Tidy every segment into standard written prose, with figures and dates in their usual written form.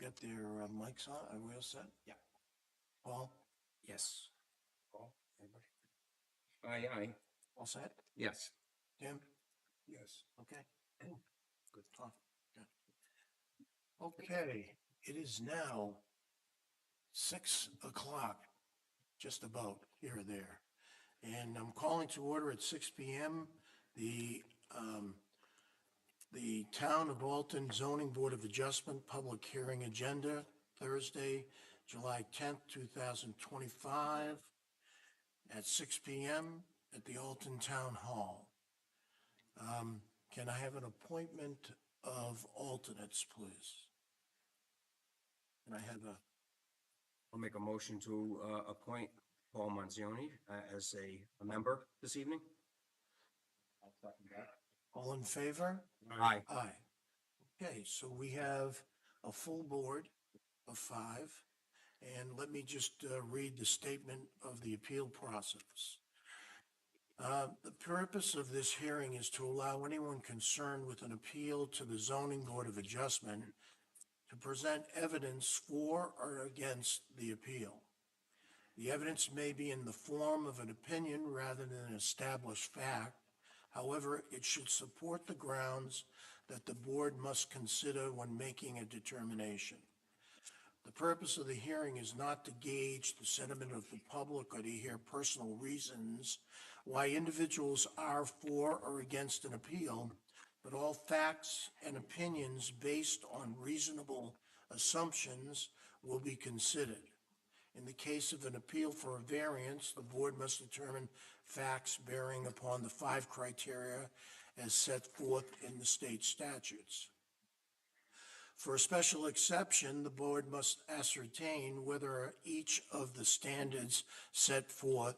got their mics on. Are we all set? Yeah. Paul, Yes. Paul, anybody? Aye. all set? Yes. Tim? Yes. Okay. Good. Tom? Good. Okay, it is now 6 o'clock, just about here or there. And I'm calling to order at 6 p.m. The Town of Alton Zoning Board of Adjustment Public Hearing Agenda, Thursday, July 10th, 2025, at 6 p.m. at the Alton Town Hall. Can I have an appointment of alternates, please? Can I have I'll make a motion to appoint Paul Manzioni as a member this evening. I'll second that. all in favor? Aye. Aye. Okay, so we have a full board of 5. And let me just read the statement of the appeal process. The purpose of this hearing is to allow anyone concerned with an appeal to the Zoning Board of Adjustment to present evidence for or against the appeal. The evidence may be in the form of an opinion rather than an established fact. However, it should support the grounds that the board must consider when making a determination. The purpose of the hearing is not to gauge the sentiment of the public or to hear personal reasons why individuals are for or against an appeal, but all facts and opinions based on reasonable assumptions will be considered. In the case of an appeal for a variance, the board must determine facts bearing upon the 5 criteria as set forth in the state statutes. For a special exception, the board must ascertain whether each of the standards set forth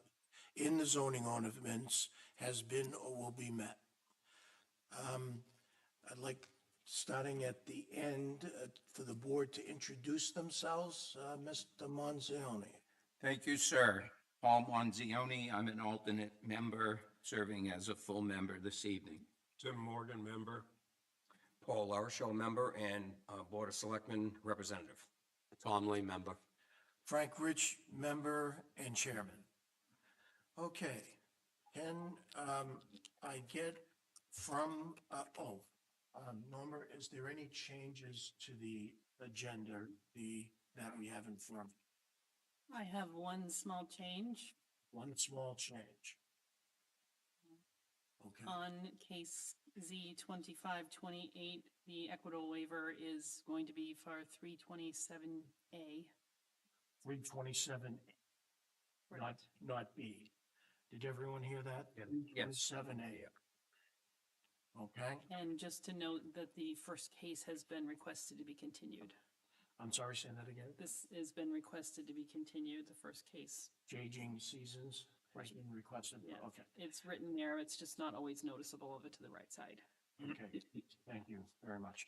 in the zoning ordinance has been or will be met. I'd like, starting at the end, for the board to introduce themselves. Mr. Manzioni. Thank you, sir. Paul Manzioni, I'm an alternate member, serving as a full member this evening. Tim Morgan, member. Paul Larshaw, member, and Board of Selectmen representative. Tom Lee, member. Frank Rich, member and chairman. Okay, can I get from, Norma, is there any changes to the agenda that we have in front? I have one small change. One small change. Okay, On case Z 2528, the equitable waiver is going to be for 327A. 327, not B. Did everyone hear that? Yes. 327A. Okay, And just to note that the first case has been requested to be continued. I'm sorry, say that again. This has been requested to be continued, the first case. J.G. Seasons has been requested. Yeah, Okay, it's written there, it's just not always noticeable of it to the right side. okay, thank you very much.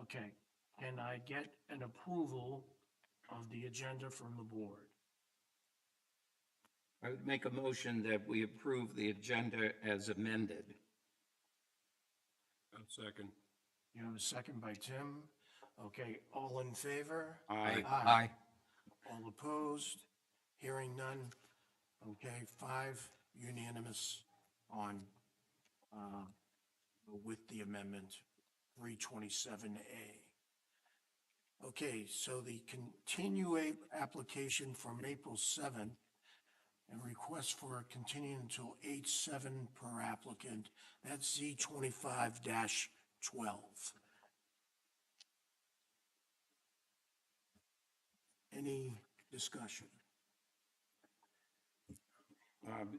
Okay, can I get an approval of the agenda from the board? I would make a motion that we approve the agenda as amended. Second. You have a second by Tim. Okay, all in favor? Aye. Aye. All opposed? Hearing none. Okay, 5 unanimous on, with the amendment 327A. Okay, so the continue application from April 7th and request for a continue until 8/7 per applicant. That's Z25-12. Any discussion?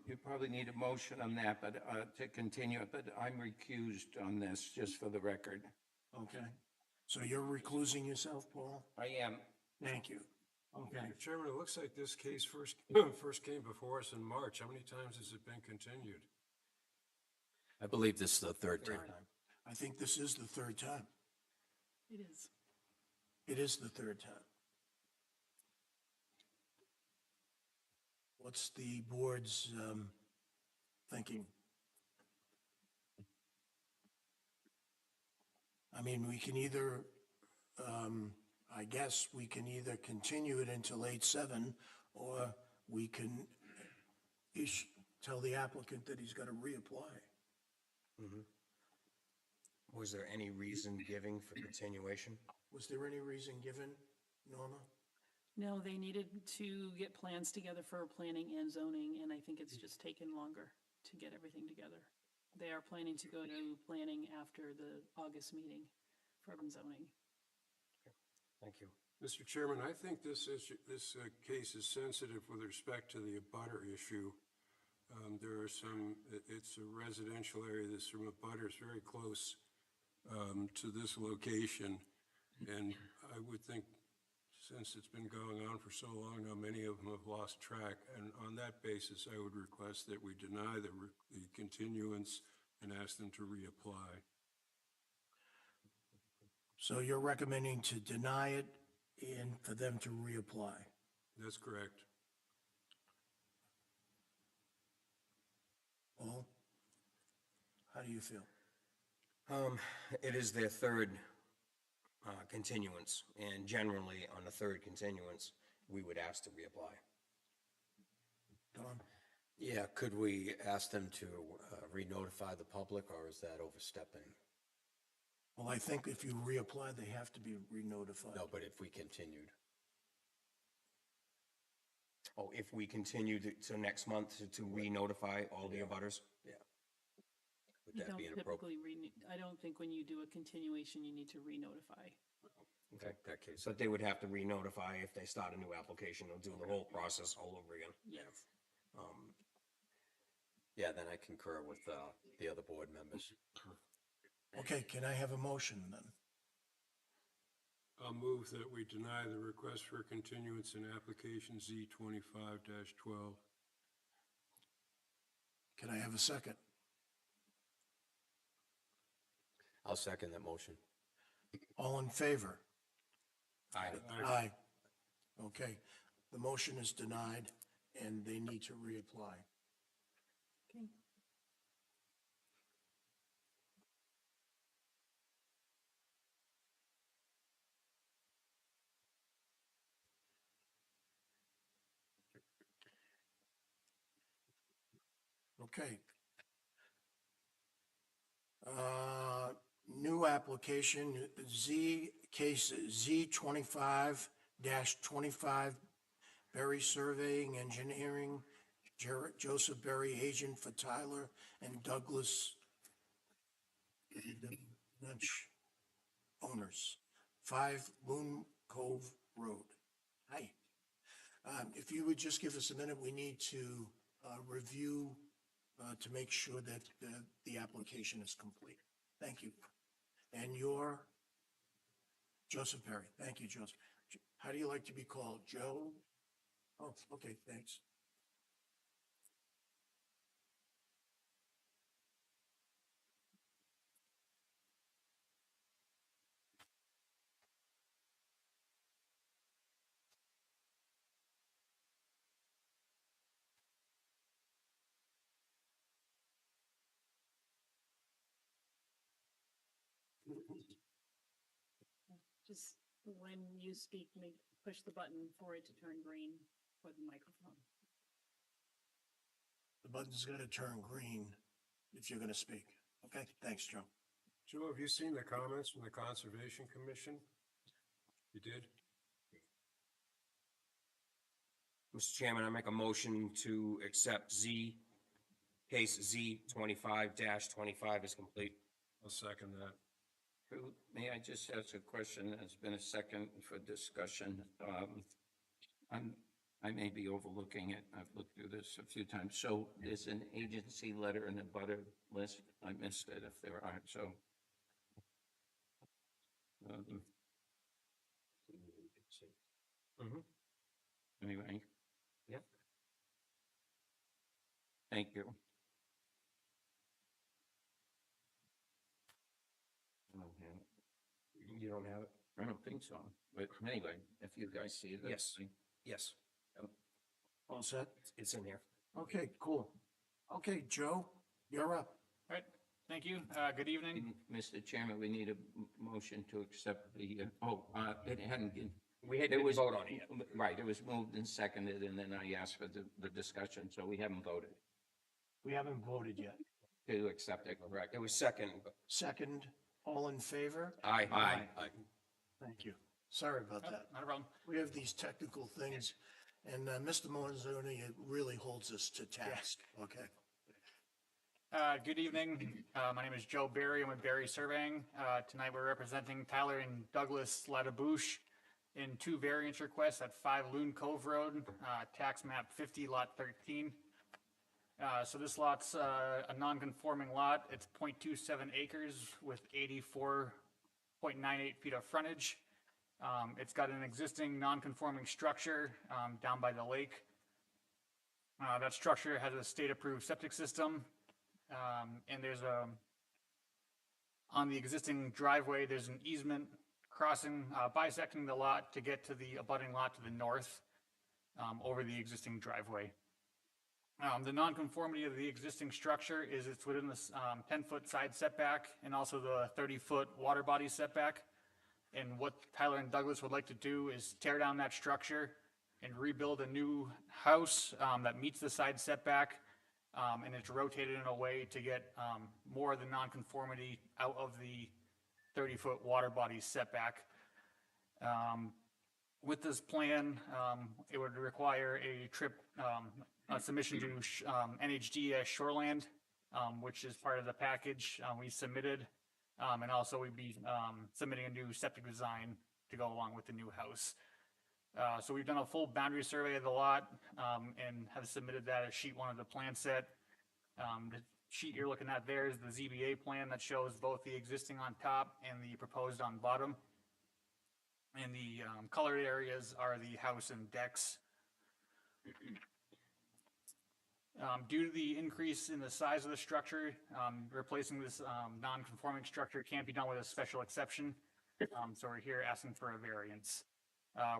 You probably need a motion on that, but to continue it, but I'm recused on this, just for the record. Okay, so you're reclusing yourself, Paul? I am. Thank you. Okay, Mr. Chairman, it looks like this case first came before us in March. How many times has it been continued? I believe this is the third time. I think this is the third time. It is. It is the third time. What's the board's thinking? I mean, we can either I guess we can either continue it until 8/7, or we can tell the applicant that he's got to reapply. Was there any reason giving for continuation? Was there any reason given, Norma? No, they needed to get plans together for planning and zoning, and I think it's just taken longer to get everything together. They are planning to go to planning after the August meeting from zoning. Thank you. Mr. Chairman, I think this case is sensitive with respect to the abutter issue. There are some, it's a residential area, there's some abutters very close to this location. And I would think, since it's been going on for so long, now many of them have lost track. And on that basis, I would request that we deny the continuance and ask them to reapply. So you're recommending to deny it and for them to reapply? That's correct. Paul? How do you feel? It is their third continuance, and generally on the third continuance, we would ask to reapply. Tom? Yeah, could we ask them to re-notify the public, or is that overstepping? Well, I think if you reapply, they have to be re-notified. No, but if we continued. Oh, if we continue to next month to re-notify all the abutters? Yeah. Would You that don't be inappropriate? typically I don't think when you do a continuation, you need to re-notify. Okay. That case, But they would have to re-notify if they start a new application, they'll do the whole process all over again. Yes. yeah, then I concur with the other board members. Okay, can I have a motion then? I'll move that we deny the request for continuance in application Z 25-12. Can I have a second? I'll second that motion. All in favor? Aye. Aye. Okay, the motion is denied and they need to reapply. Okay. Okay. New application, case Z 25-25, Berry Surveying Engineering, Joseph Berry, agent for Tyler and Douglas Lynch, owners, 5 Loon Cove Road. Hi. If you would just give us a minute, we need to review to make sure that the application is complete. Thank you. And you're Joseph Perry. Thank you, Joseph. How do you like to be called? Joe? Oh, okay, thanks. Just when you speak, push the button for it to turn green for the microphone. The button's gonna turn green if you're gonna speak. Okay, thanks, Joe. Joe, have you seen the comments from the Conservation Commission? You did? Mr. Chairman, I make a motion to accept case Z 25-25 is complete. I'll second that. May I just ask a question? There's been a second for discussion. I may be overlooking it. I've looked through this a few times. So there's an agency letter and a butter list. I missed it if there aren't, so. Anyway. Yep. Thank you. I don't have it. You don't have it? I don't think so, but anyway, if you guys see it. that's Yes. fine. Yes, All set? it's in here. Okay, cool. Okay, Joe, you're up. All right, Thank you. Good evening. Mr. Chairman, we need a motion to accept the, it hadn't. We didn't vote on it yet. Right, it was moved and seconded, and then I asked for the discussion, so we haven't voted We haven't voted yet. to accept it, correct? It was second, but Second, all in favor? aye. Aye. Thank you. Sorry about that. Not a problem. We have these technical things, and Mr. Monzoni, it really holds us to task, okay? Good evening. My name is Joe Berry. I'm with Berry Surveying. Tonight we're representing Tyler and Douglas Ladabouche in two variance requests at 5 Loon Cove Road, tax map 50, lot 13. So this lot's a non-conforming lot. It's 0.27 acres with 84.98 feet of frontage. It's got an existing non-conforming structure down by the lake. That structure has a state-approved septic system. And there's on the existing driveway, there's an easement crossing, bisecting the lot to get to the abutting lot to the north, over the existing driveway. The nonconformity of the existing structure is it's within the 10-foot side setback and also the 30-foot water body setback. And what Tyler and Douglas would like to do is tear down that structure and rebuild a new house that meets the side setback. And it's rotated in a way to get more of the nonconformity out of the 30-foot water body setback. With this plan, it would require a submission to NHDS Shoreland, which is part of the package we submitted. And also we'd be submitting a new septic design to go along with the new house. So we've done a full boundary survey of the lot and have submitted that as sheet 1 of the plan set. The sheet you're looking at there is the ZBA plan that shows both the existing on top and the proposed on bottom. And the colored areas are the house and decks. Due to the increase in the size of the structure, replacing this non-conforming structure can't be done with a special exception. So we're here asking for a variance.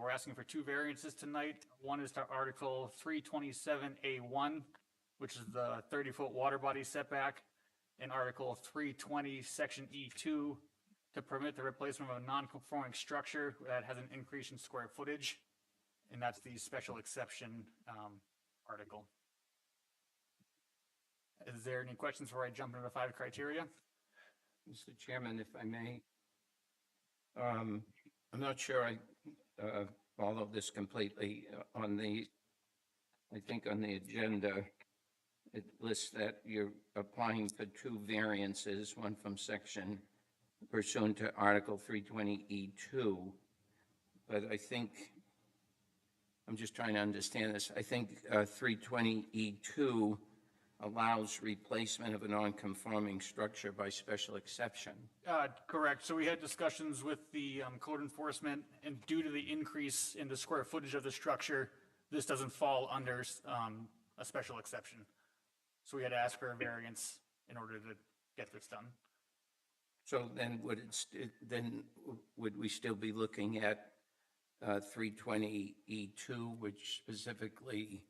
We're asking for 2 variances tonight. One is to Article 327A1, which is the 30-foot water body setback, and Article 320, Section E2, to permit the replacement of a non-conforming structure that has an increase in square footage, and that's the special exception article. Is there any questions before I jump into the 5 criteria? Mr. Chairman, if I may, I'm not sure I follow this completely. I think on the agenda, it lists that you're applying for 2 variances, one from section pursuant to Article 320E2. But I think, I'm just trying to understand this. I think 320E2 allows replacement of a non-conforming structure by special exception. Correct. So we had discussions with the code enforcement, and due to the increase in the square footage of the structure, this doesn't fall under a special exception. So we had to ask for a variance in order to get this done. So then would we still be looking at 320E2, which specifically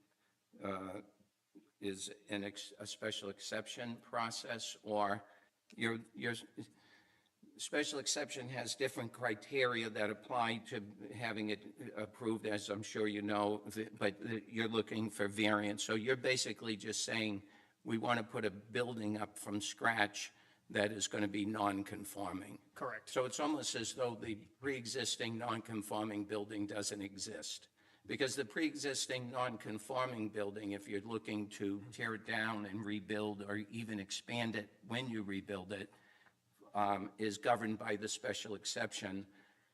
is a special exception process, or your special exception has different criteria that apply to having it approved, as I'm sure you know, but you're looking for variance. So you're basically just saying, we want to put a building up from scratch that is going to be non-conforming. Correct. So it's almost as though the pre-existing non-conforming building doesn't exist. Because the pre-existing non-conforming building, if you're looking to tear it down and rebuild or even expand it when you rebuild it, is governed by the special exception.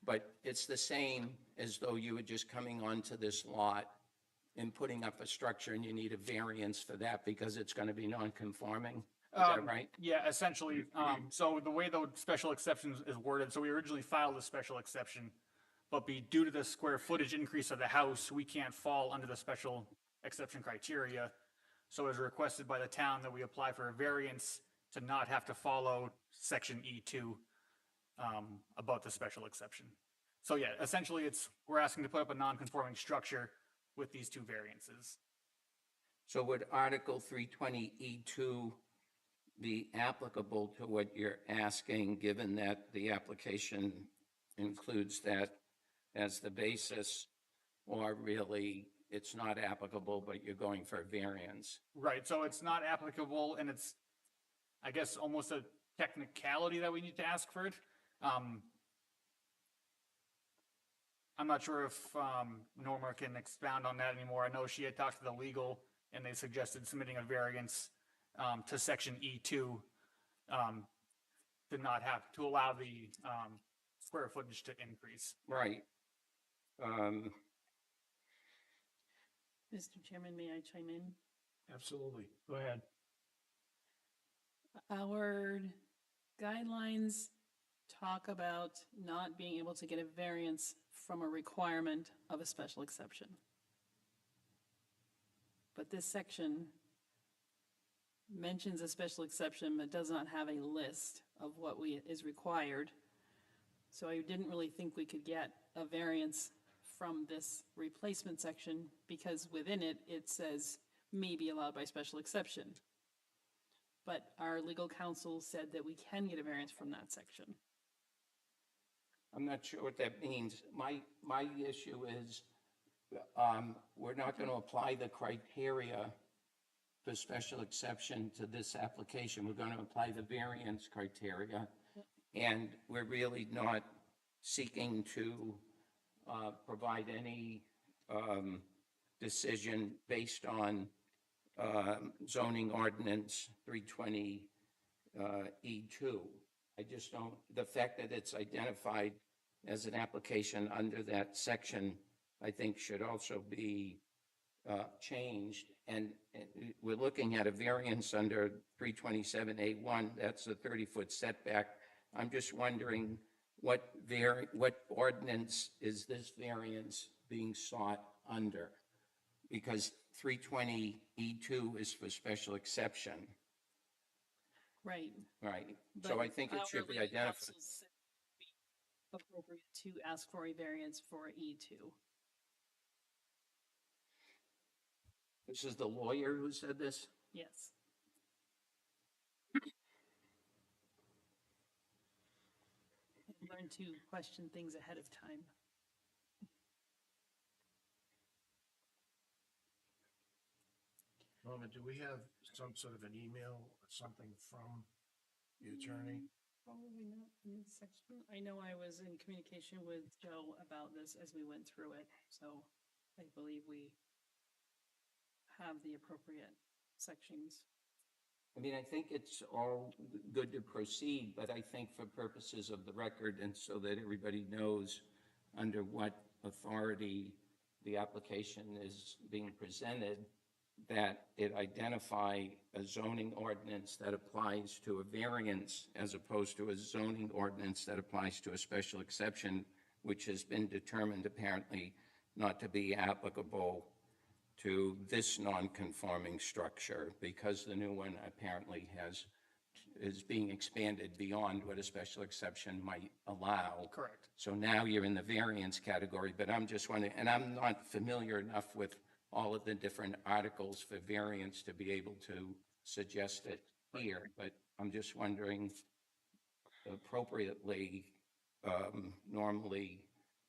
But it's the same as though you were just coming onto this lot and putting up a structure and you need a variance for that because it's going to be non-conforming. Is that right? Yeah, essentially. So the way the special exception is worded, so we originally filed a special exception, but due to the square footage increase of the house, we can't fall under the special exception criteria. So as requested by the town that we apply for a variance to not have to follow section E2 about the special exception. So yeah, essentially we're asking to put up a non-conforming structure with these 2 variances. So would Article 320E2 be applicable to what you're asking, given that the application includes that as the basis, or really it's not applicable, but you're going for a variance? Right, so it's not applicable, and it's, I guess, almost a technicality that we need to ask for it. I'm not sure if Norma can expound on that anymore. I know she had talked to the legal, and they suggested submitting a variance to section E2 to not have, to allow the square footage to increase. Right. Mr. Chairman, may I chime in? Absolutely. Go ahead. Our guidelines talk about not being able to get a variance from a requirement of a special exception. But this section mentions a special exception, but does not have a list of what is required. So I didn't really think we could get a variance from this replacement section, because within it, it says may be allowed by special exception. But our legal counsel said that we can get a variance from that section. I'm not sure what that means. My issue is, we're not going to apply the criteria for special exception to this application. We're going to apply the variance criteria. And we're really not seeking to provide any decision based on zoning ordinance 320 E2. I just don't, the fact that it's identified as an application under that section, I think should also be changed. And we're looking at a variance under 327A1, that's a 30-foot setback. I'm just wondering what ordinance is this variance being sought under? Because 320E2 is for special exception. Right. Right, so I think it should be identified. Appropriate to ask for a variance for E2. This is the lawyer who said this? Yes. Learn to question things ahead of time. Norma, do we have some sort of an email or something from the attorney? Probably not in this section. I know I was in communication with Joe about this as we went through it, so I believe we have the appropriate sections. I mean, I think it's all good to proceed, but I think for purposes of the record and so that everybody knows under what authority the application is being presented, that it identify a zoning ordinance that applies to a variance as opposed to a zoning ordinance that applies to a special exception, which has been determined apparently not to be applicable to this non-conforming structure, because the new one apparently is being expanded beyond what a special exception might allow. Correct. So now you're in the variance category, but I'm just wondering, and I'm not familiar enough with all of the different articles for variance to be able to suggest it here, but I'm just wondering appropriately, normally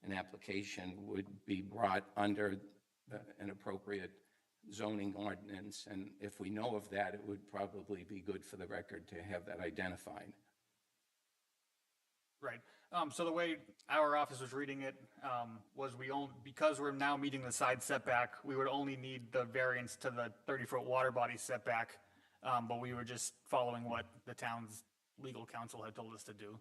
an application would be brought under an appropriate zoning ordinance, and if we know of that, it would probably be good for the record to have that identified. Right. So the way our office was reading it was because we're now meeting the side setback, we would only need the variance to the 30-foot water body setback, but we were just following what the town's legal counsel had told us to do.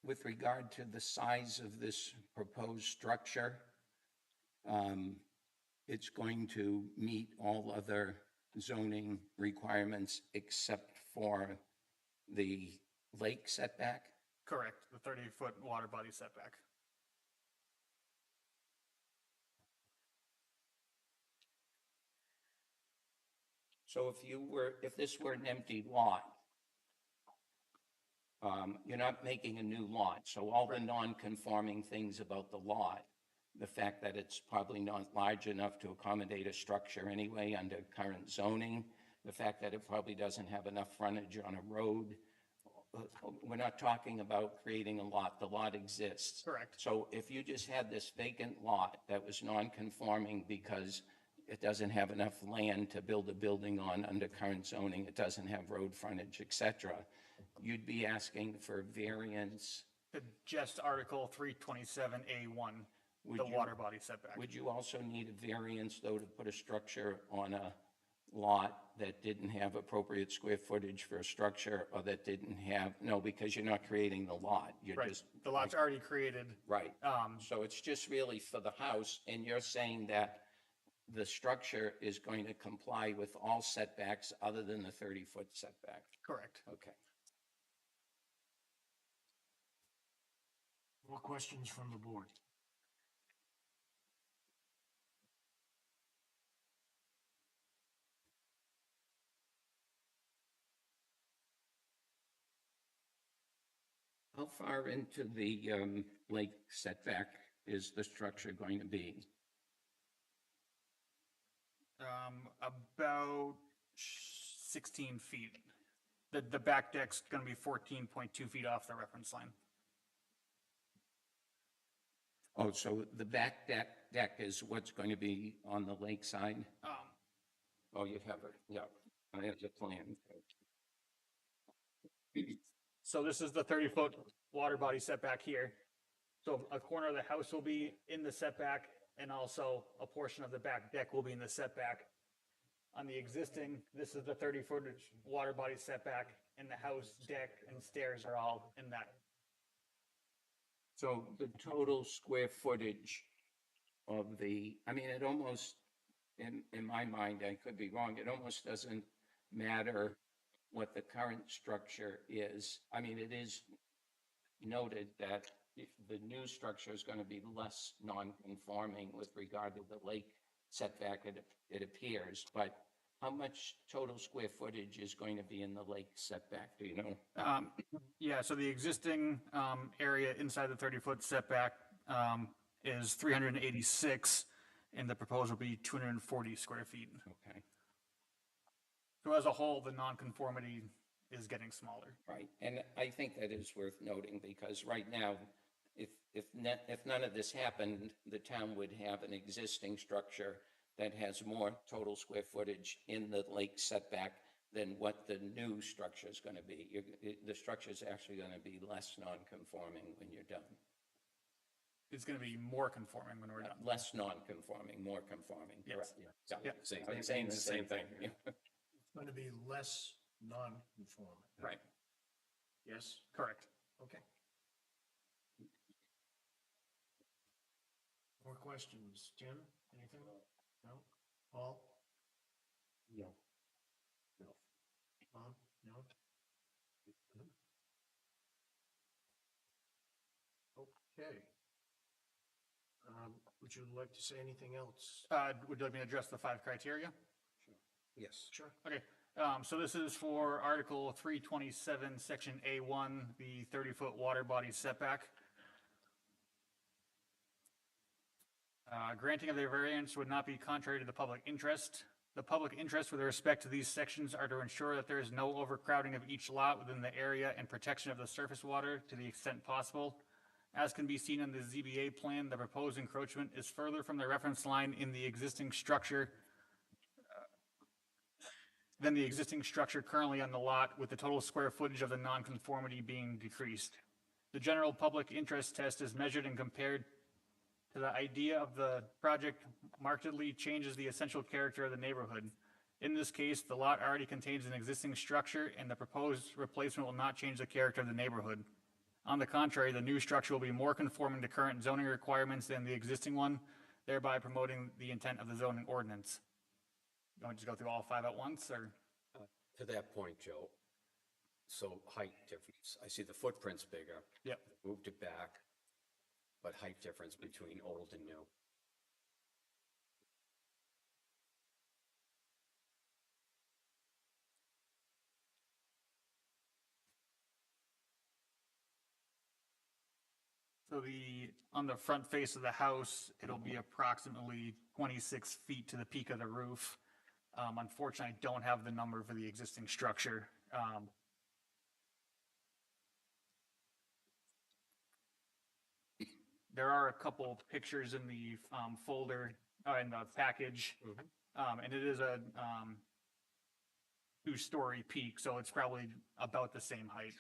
With regard to the size of this proposed structure, it's going to meet all other zoning requirements except for the lake setback? Correct, the 30-foot water body setback. So if this were an empty lot, you're not making a new lot, so all the non-conforming things about the lot, the fact that it's probably not large enough to accommodate a structure anyway under current zoning, the fact that it probably doesn't have enough frontage on a road. We're not talking about creating a lot. The lot exists. Correct. So if you just had this vacant lot that was non-conforming because it doesn't have enough land to build a building on under current zoning, it doesn't have road frontage, et cetera, you'd be asking for variance. Just Article 327A1, the you- water body setback. Would you also need a variance, though, to put a structure on a lot that didn't have appropriate square footage for a structure, or that didn't have, no, because you're not creating the lot, you're Right, just. the lot's already created. Right, Um, so it's just really for the house, and you're saying that the structure is going to comply with all setbacks other than the 30-foot setback? Correct. Okay. More questions from the board? How far into the lake setback is the structure going to be? About 16 feet. The back deck's gonna be 14.2 feet off the reference line. Oh, so the back deck is what's going to be on the lake side? Oh, you have it, yeah, I have the plan. So this is the 30-foot water body setback here. So a corner of the house will be in the setback, and also a portion of the back deck will be in the setback. On the existing, this is the 30-foot water body setback, and the house deck and stairs are all in that. So the total square footage of the, I mean, it almost, in my mind, I could be wrong, it almost doesn't matter what the current structure is. I mean, it is noted that the new structure is going to be less non-conforming with regard to the lake setback, it appears, but how much total square footage is going to be in the lake setback, do you know? Yeah, so the existing area inside the 30-foot setback is 386, and the proposal will be 240 square feet. Okay, So as a whole, the nonconformity is getting smaller. right, and I think that is worth noting, because right now, if none of this happened, the town would have an existing structure that has more total square footage in the lake setback than what the new structure is going to be. The structure is actually going to be less non-conforming when you're done. It's going to be more conforming when we're done. Less non-conforming, more conforming. Yes. Correct. Yeah. Same I'm saying the same thing. It's going to be less non-conforming. Right, Yes? correct. Okay. More questions? Tim, anything? No? Paul? No. Bob? No? Okay. Would you like to say anything else? Would you like me to address the 5 criteria? Yes. Sure. Okay, so this is for Article 327, Section A1, the 30-foot water body setback. Granting of the variance would not be contrary to the public interest. The public interest with respect to these sections are to ensure that there is no overcrowding of each lot within the area and protection of the surface water to the extent possible. As can be seen in the ZBA plan, the proposed encroachment is further from the reference line in the existing structure than the existing structure currently on the lot, with the total square footage of the nonconformity being decreased. The general public interest test is measured and compared to the idea of the project markedly changes the essential character of the neighborhood. In this case, the lot already contains an existing structure, and the proposed replacement will not change the character of the neighborhood. On the contrary, the new structure will be more conforming to current zoning requirements than the existing one, thereby promoting the intent of the zoning ordinance. You want to just go through all 5 at once, or? To that point, Joe, so height difference, I see the footprint's bigger. Yep. Moved it back, but height difference between old and new. So on the front face of the house, it'll be approximately 26 feet to the peak of the roof. Unfortunately, I don't have the number for the existing structure. There are a couple pictures in the folder, in the package. And it is a two-story peak, so it's probably about the same height.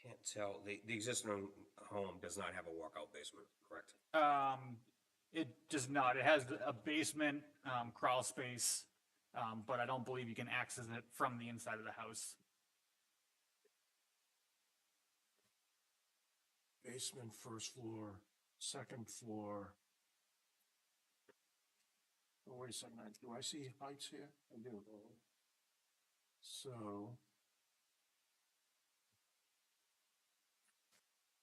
Can't tell, the existing home does not have a walkout basement, correct? It does not. It has a basement, crawl space, but I don't believe you can access it from the inside of the house. Basement, first floor, second floor. Oh, wait a second, do I see heights here? I do. So.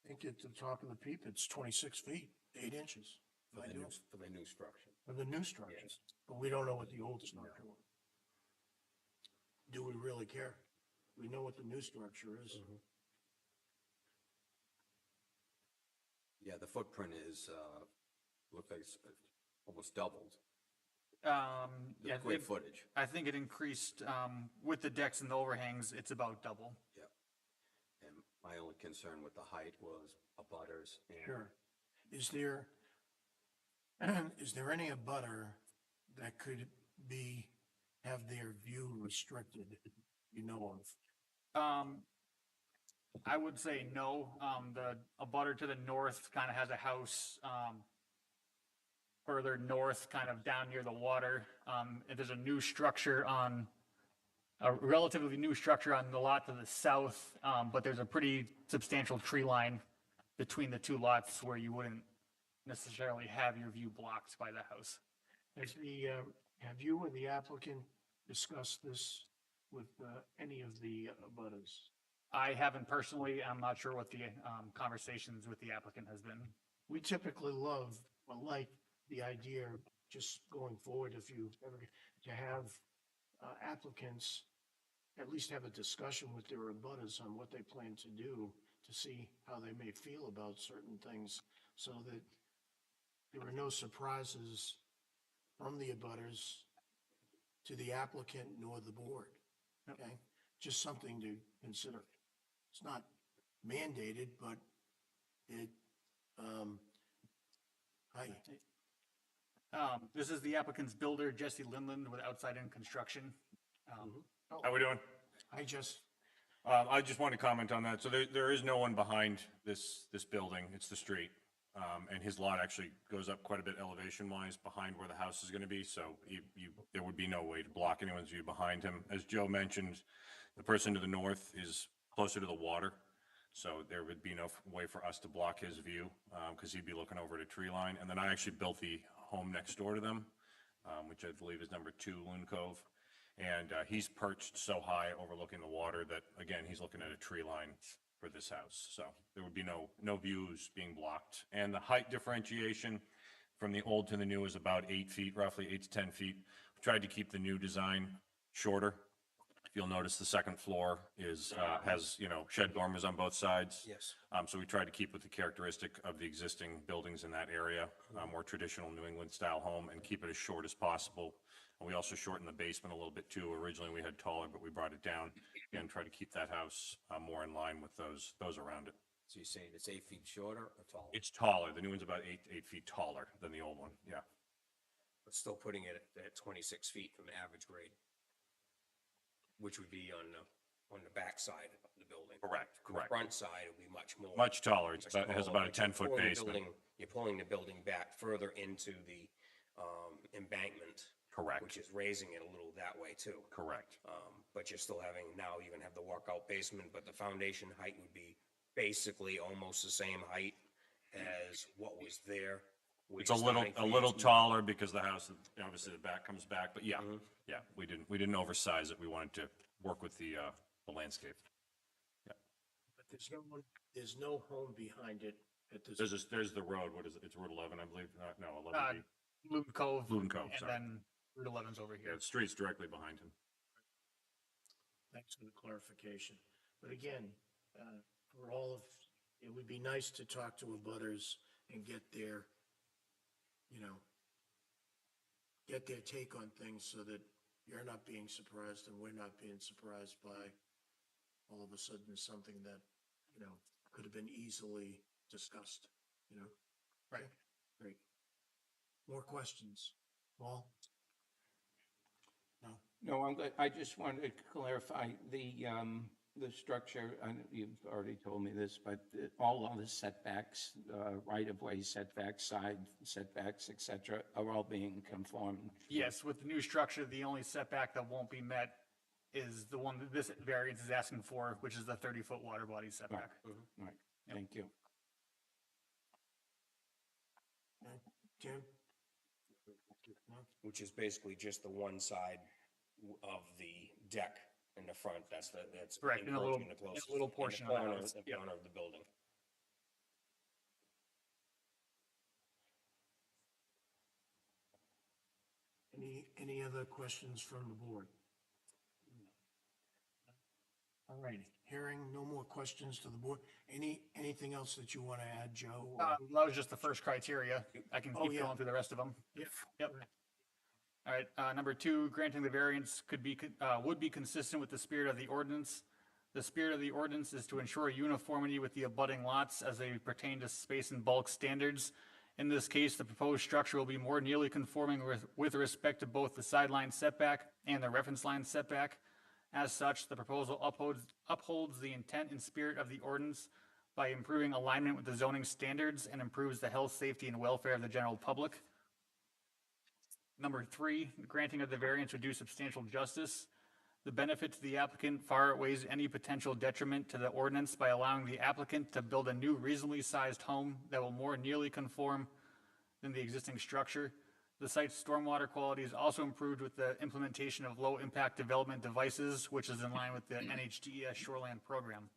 I think at the top of the peak, it's 26 feet, 8 inches. For the new structure. For the new structures, but we don't know what the old structure was. Do we really care? We know what the new structure is. Yeah, the footprint is, looks like it's almost doubled, the Yeah, square footage. I think it increased, with the decks and the overhangs, it's about double. Yeah. And my only concern with the height was abutters and. Sure. Is there any abutter that could have their view restricted, you know of? I would say no. The abutter to the north kind of has a house, further north, kind of down near the water. And there's a relatively new structure on the lot to the south, but there's a pretty substantial tree line between the two lots where you wouldn't necessarily have your view blocked by the house. Have you and the applicant discussed this with any of the abutters? I haven't personally. I'm not sure what the conversations with the applicant has been. We typically like the idea, just going forward, if you ever, to have applicants at least have a discussion with their abutters on what they plan to do, to see how they may feel about certain things, so that there are no surprises from the abutters to the applicant nor the board. Okay, just something to consider. It's not mandated, but it, This is the applicant's builder, Jesse Lindland, with Outside In Construction. How we doing? I just, I just want to comment on that. So there is no one behind this building. It's the street. And his lot actually goes up quite a bit elevation wise behind where the house is going to be. So there would be no way to block anyone's view behind him. As Joe mentioned, the person to the north is closer to the water. So there would be no way for us to block his view, because he'd be looking over at a tree line. And then I actually built the home next door to them, which I believe is number 2 Loon Cove. And he's perched so high overlooking the water that, again, he's looking at a tree line for this house. So there would be no views being blocked. And the height differentiation from the old to the new is about 8 feet, roughly 8 to 10 feet. We tried to keep the new design shorter. If you'll notice, the second floor has, shed dormers on both sides. Yes. So we tried to keep with the characteristic of the existing buildings in that area, more traditional New England style home, and keep it as short as possible. And we also shortened the basement a little bit too. Originally we had taller, but we brought it down and tried to keep that house more in line with those around it. So you're saying it's 8 feet shorter or taller? It's taller. The new one's about eight feet taller than the old one. Yeah. But still putting it at 26 feet from average grade, which would be on the back side of the building. Correct. On the front side, it would be much more. Much taller. It has about a But you're 10-foot pulling the basement. building- You're pulling the building back further into the embankment. Correct. Which is raising it a little that way too. Correct. But you're still having, now you're gonna have the walkout basement, but the foundation height would be basically almost the same height as what was there. where It's you're a starting from little the- taller because the house, obviously the back comes back, but yeah, we didn't oversize it. We wanted to work with the landscape. but there's no home behind it at this. There's the road. What is it? It's Route 11, I believe. No, 11B. Loon Cove. Loon Cove, And sorry. then Route 11's over Yeah, here. the street's directly behind him. Thanks for the clarification. But again, for all of, it would be nice to talk to abutters and get their, you know, get their take on things so that you're not being surprised and we're not being surprised by all of a sudden something that, you know, could have been easily discussed, you know? Right. Okay, great. More questions? Paul? No? No, I'm good. I just wanted to clarify the structure, I know you've already told me this, but all of the setbacks, right-of-way setbacks, side setbacks, et cetera, are all being conformed. Yes, with the new structure, the only setback that won't be met is the one that this variance is asking for, which is the 30-foot water body setback. Right, thank you. Okay. Tim? No? Which is basically just the one side of the deck in the front, that's Correct, in a little- encroaching the closest- in a little in the portion of the corner- house, the yep. corner of the building. Any other questions from the board? All righty, hearing no more questions to the board. Anything else that you want to add, Joe? or- That was just the first criteria. I can Oh, keep yeah. going through the rest of them. Yep. Yep. All right, number 2, granting the variance would be consistent with the spirit of the ordinance. The spirit of the ordinance is to ensure uniformity with the abutting lots as they pertain to space and bulk standards. In this case, the proposed structure will be more nearly conforming with respect to both the sideline setback and the reference line setback. As such, the proposal upholds the intent and spirit of the ordinance by improving alignment with the zoning standards and improves the health, safety, and welfare of the general public. Number 3, granting of the variance would do substantial justice. The benefit to the applicant far outweighs any potential detriment to the ordinance by allowing the applicant to build a new reasonably sized home that will more nearly conform than the existing structure. The site's stormwater quality is also improved with the implementation of low-impact development devices, which is in line with the NHDES shoreland program.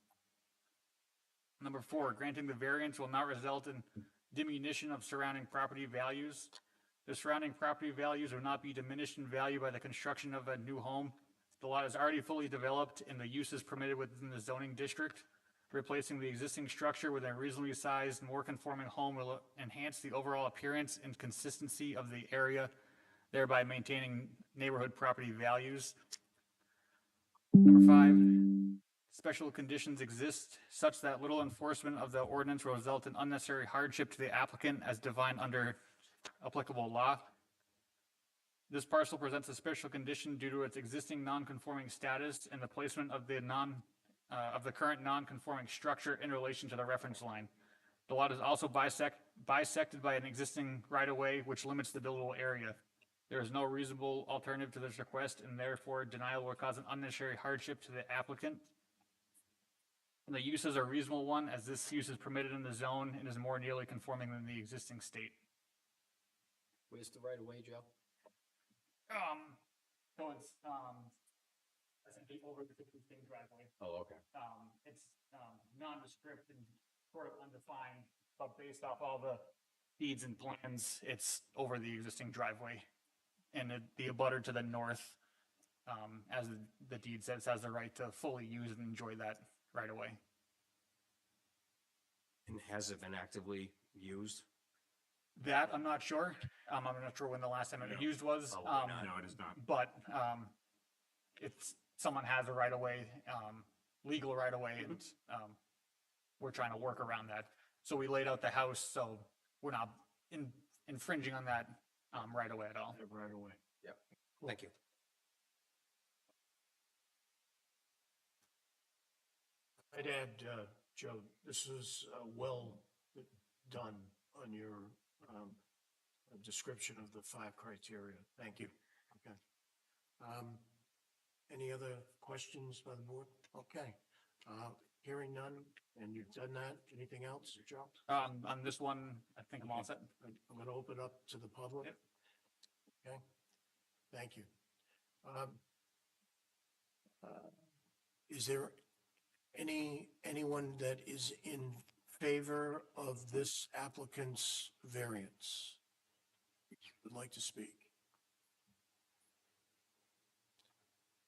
Number 4, granting the variance will not result in diminution of surrounding property values. The surrounding property values will not be diminished in value by the construction of a new home. The lot is already fully developed and the use is permitted within the zoning district. Replacing the existing structure with a reasonably sized, more conforming home will enhance the overall appearance and consistency of the area, thereby maintaining neighborhood property values. Number 5, special conditions exist such that little enforcement of the ordinance will result in unnecessary hardship to the applicant as defined under applicable law. This parcel presents a special condition due to its existing non-conforming status and the placement of the current non-conforming structure in relation to the reference line. The lot is also bisected by an existing right-of-way, which limits the buildable area. There is no reasonable alternative to this request, and therefore denial will cause an unnecessary hardship to the applicant. And the use is a reasonable one, as this use is permitted in the zone and is more nearly conforming than the existing state. Where's the right of way, Joe? So it's, essentially over the existing driveway. Oh, okay. It's, nondescript and sort of undefined, but based off all the deeds and plans, it's over the existing driveway. And the abutter to the north, as the deed says, has the right to fully use and enjoy that right away. And has it been actively used? That, I'm not sure. I'm not sure when the last time it was used was. No, it is not. But, it's, someone has a right of way, legal right of way, and, we're trying to work around that. So we laid out the house, so we're not infringing on that, right away at all. Right away. Yep. Thank you. I'd add, Joe, this is well done on your description of the 5 criteria. Thank you. Okay. Any other questions by the board? Okay. Hearing none, and you've done that. Anything else, Joe? On this one, I think I'm all set. I'm going to open up to the public. Yep. Okay. Thank you. Is there anyone that is in favor of this applicant's variance would like to speak?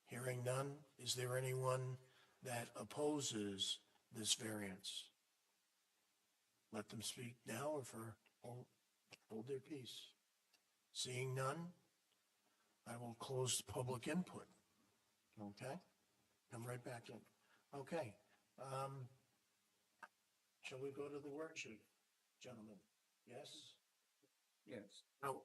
Hearing none, is there anyone that opposes this variance? Let them speak now or hold their peace. Seeing none, I will close the public input. Okay? Come right back in. Okay. Shall we go to the worksheet, gentlemen? Yes? Yes. Now,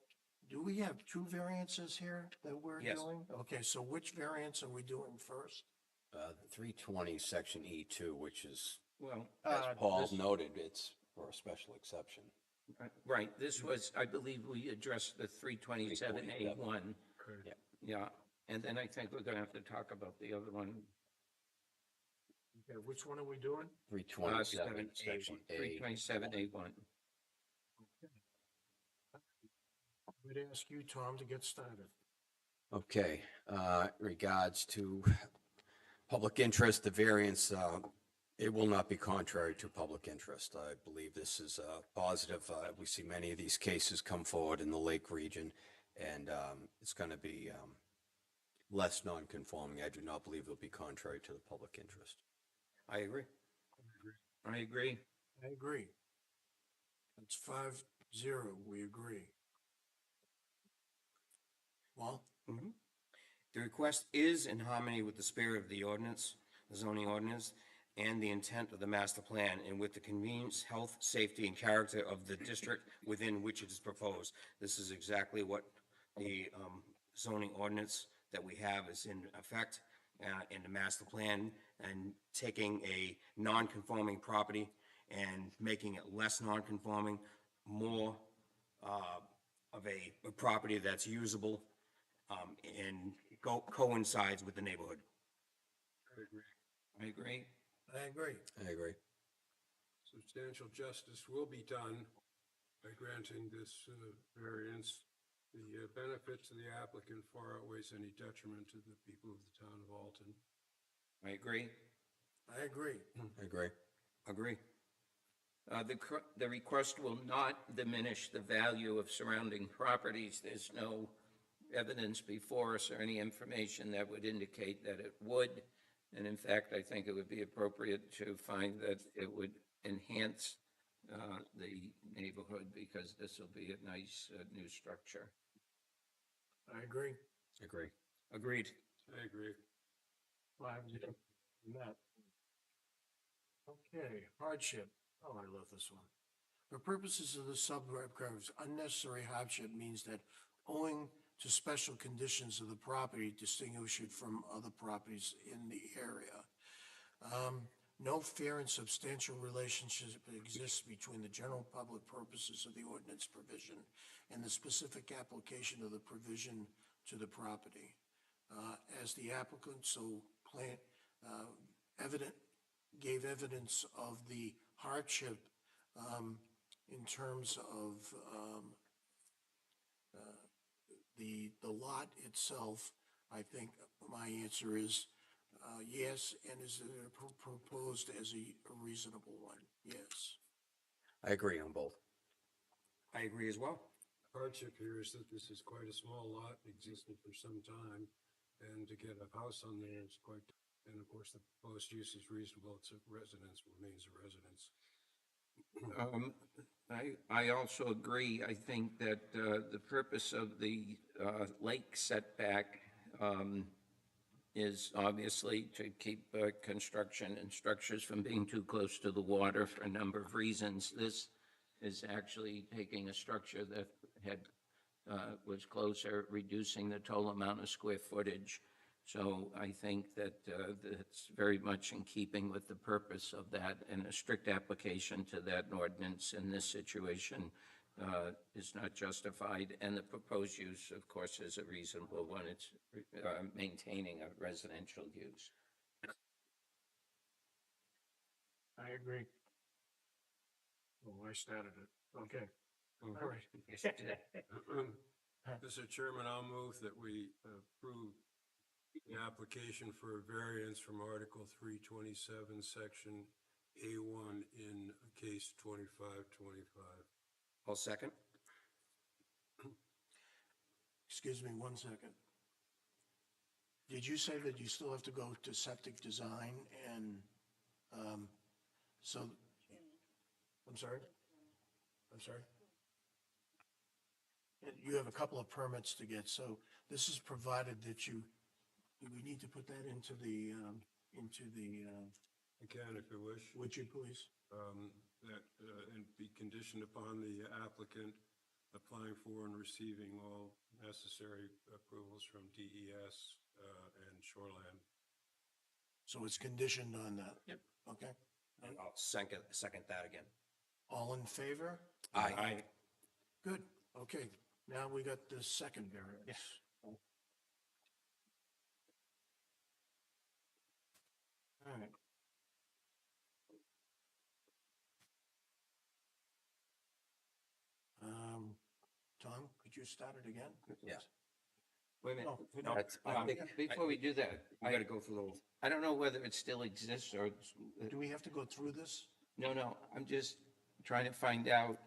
do we have two variances here that we're Yes. doing? Okay, so which variance are we doing first? 320, section E2, which is, Well, as Paul this- noted, it's for a special exception. right, this was, I believe we addressed the 327A1. Yeah. Yeah, and then I think we're going to have to talk about the other one. Okay, which one are we doing? 327, section A. 327A1. We'd ask you, Tom, to get started. Okay, regards to public interest, the variance, it will not be contrary to public interest. I believe this is positive. We see many of these cases come forward in the Lake region, and it's going to be less non-conforming. I do not believe it'll be contrary to the public interest. I agree. I agree. I agree. It's 5-0, we agree. Well, The request is in harmony with the spirit of the ordinance, the zoning ordinance, and the intent of the master plan, and with the convenience, health, safety, and character of the district within which it is proposed. This is exactly what the zoning ordinance that we have is in effect in the master plan, and taking a non-conforming property and making it less non-conforming, more of a property that's usable and coincides with the neighborhood. I agree. I agree. I agree. Substantial justice will be done by granting this variance. The benefit to the applicant far outweighs any detriment to the people of the town of Alton. I agree. I agree. I agree. Agree. The request will not diminish the value of surrounding properties. There's no evidence before us or any information that would indicate that it would. And in fact, I think it would be appropriate to find that it would enhance the neighborhood, because this will be a nice new structure. I agree. Agree. Agreed. I agree. 5-0. Met. Okay, hardship. Oh, I love this one. For purposes of the subparagraphs, unnecessary hardship means that owing to special conditions of the property distinguish it from other properties in the area. No fair and substantial relationship exists between the general public purposes of the ordinance provision and the specific application of the provision to the property. As the applicant gave evidence of the hardship in terms of the lot itself, I think my answer is yes, and is it proposed as a reasonable one? Yes. I agree on both. I agree as well. Hardship here is that this is quite a small lot, existed for some time, and to get a house on there is quite, and of course, the proposed use is reasonable. It's a residence, remains a residence. I also agree. I think that the purpose of the lake setback is obviously to keep construction and structures from being too close to the water for a number of reasons. This is actually taking a structure that was closer, reducing the total amount of square footage. So I think that it's very much in keeping with the purpose of that, and a strict application to that ordinance in this situation is not justified. And the proposed use, of course, is a reasonable one. It's maintaining a residential use. I agree. Oh, I started it. Okay. All right. Yes, you did. Mr. Chairman, I'll move that we approve the application for a variance from Article 327, Section A1 in case 2525. I'll second. Excuse me 1 second. did you say that you still have to go to septic design and, so, I'm sorry? I'm sorry? And you have a couple of permits to get, so this is provided that you, we need to put that into the, I can if you wish. would you please? That, and be conditioned upon the applicant applying for and receiving all necessary approvals from DES and Shoreland. So it's conditioned on that? Yep. Okay. And I'll second that again. All in favor? Aye. Good, okay. Now we got the second variance. Yes. All right. Tom, could you start it again? Yeah. Wait a minute. No, That's- I think, Before we do that, We gotta go through the, I don't know whether it still exists or, do we have to go through this? no, I'm just trying to find out,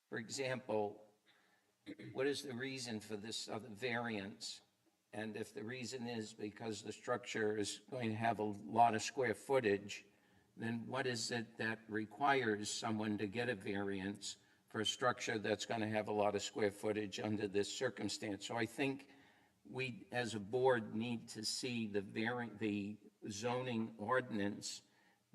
for example, what is the reason for this other variance? And if the reason is because the structure is going to have a lot of square footage, then what is it that requires someone to get a variance for a structure that's going to have a lot of square footage under this circumstance? So I think we, as a board, need to see the zoning ordinance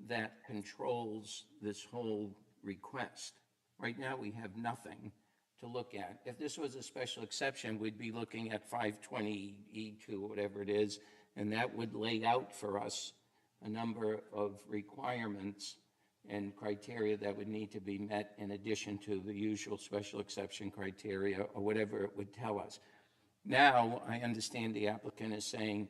that controls this whole request. Right now, we have nothing to look at. If this was a special exception, we'd be looking at 520E2, whatever it is, and that would lay out for us a number of requirements and criteria that would need to be met in addition to the usual special exception criteria or whatever it would tell us. Now, I understand the applicant is saying,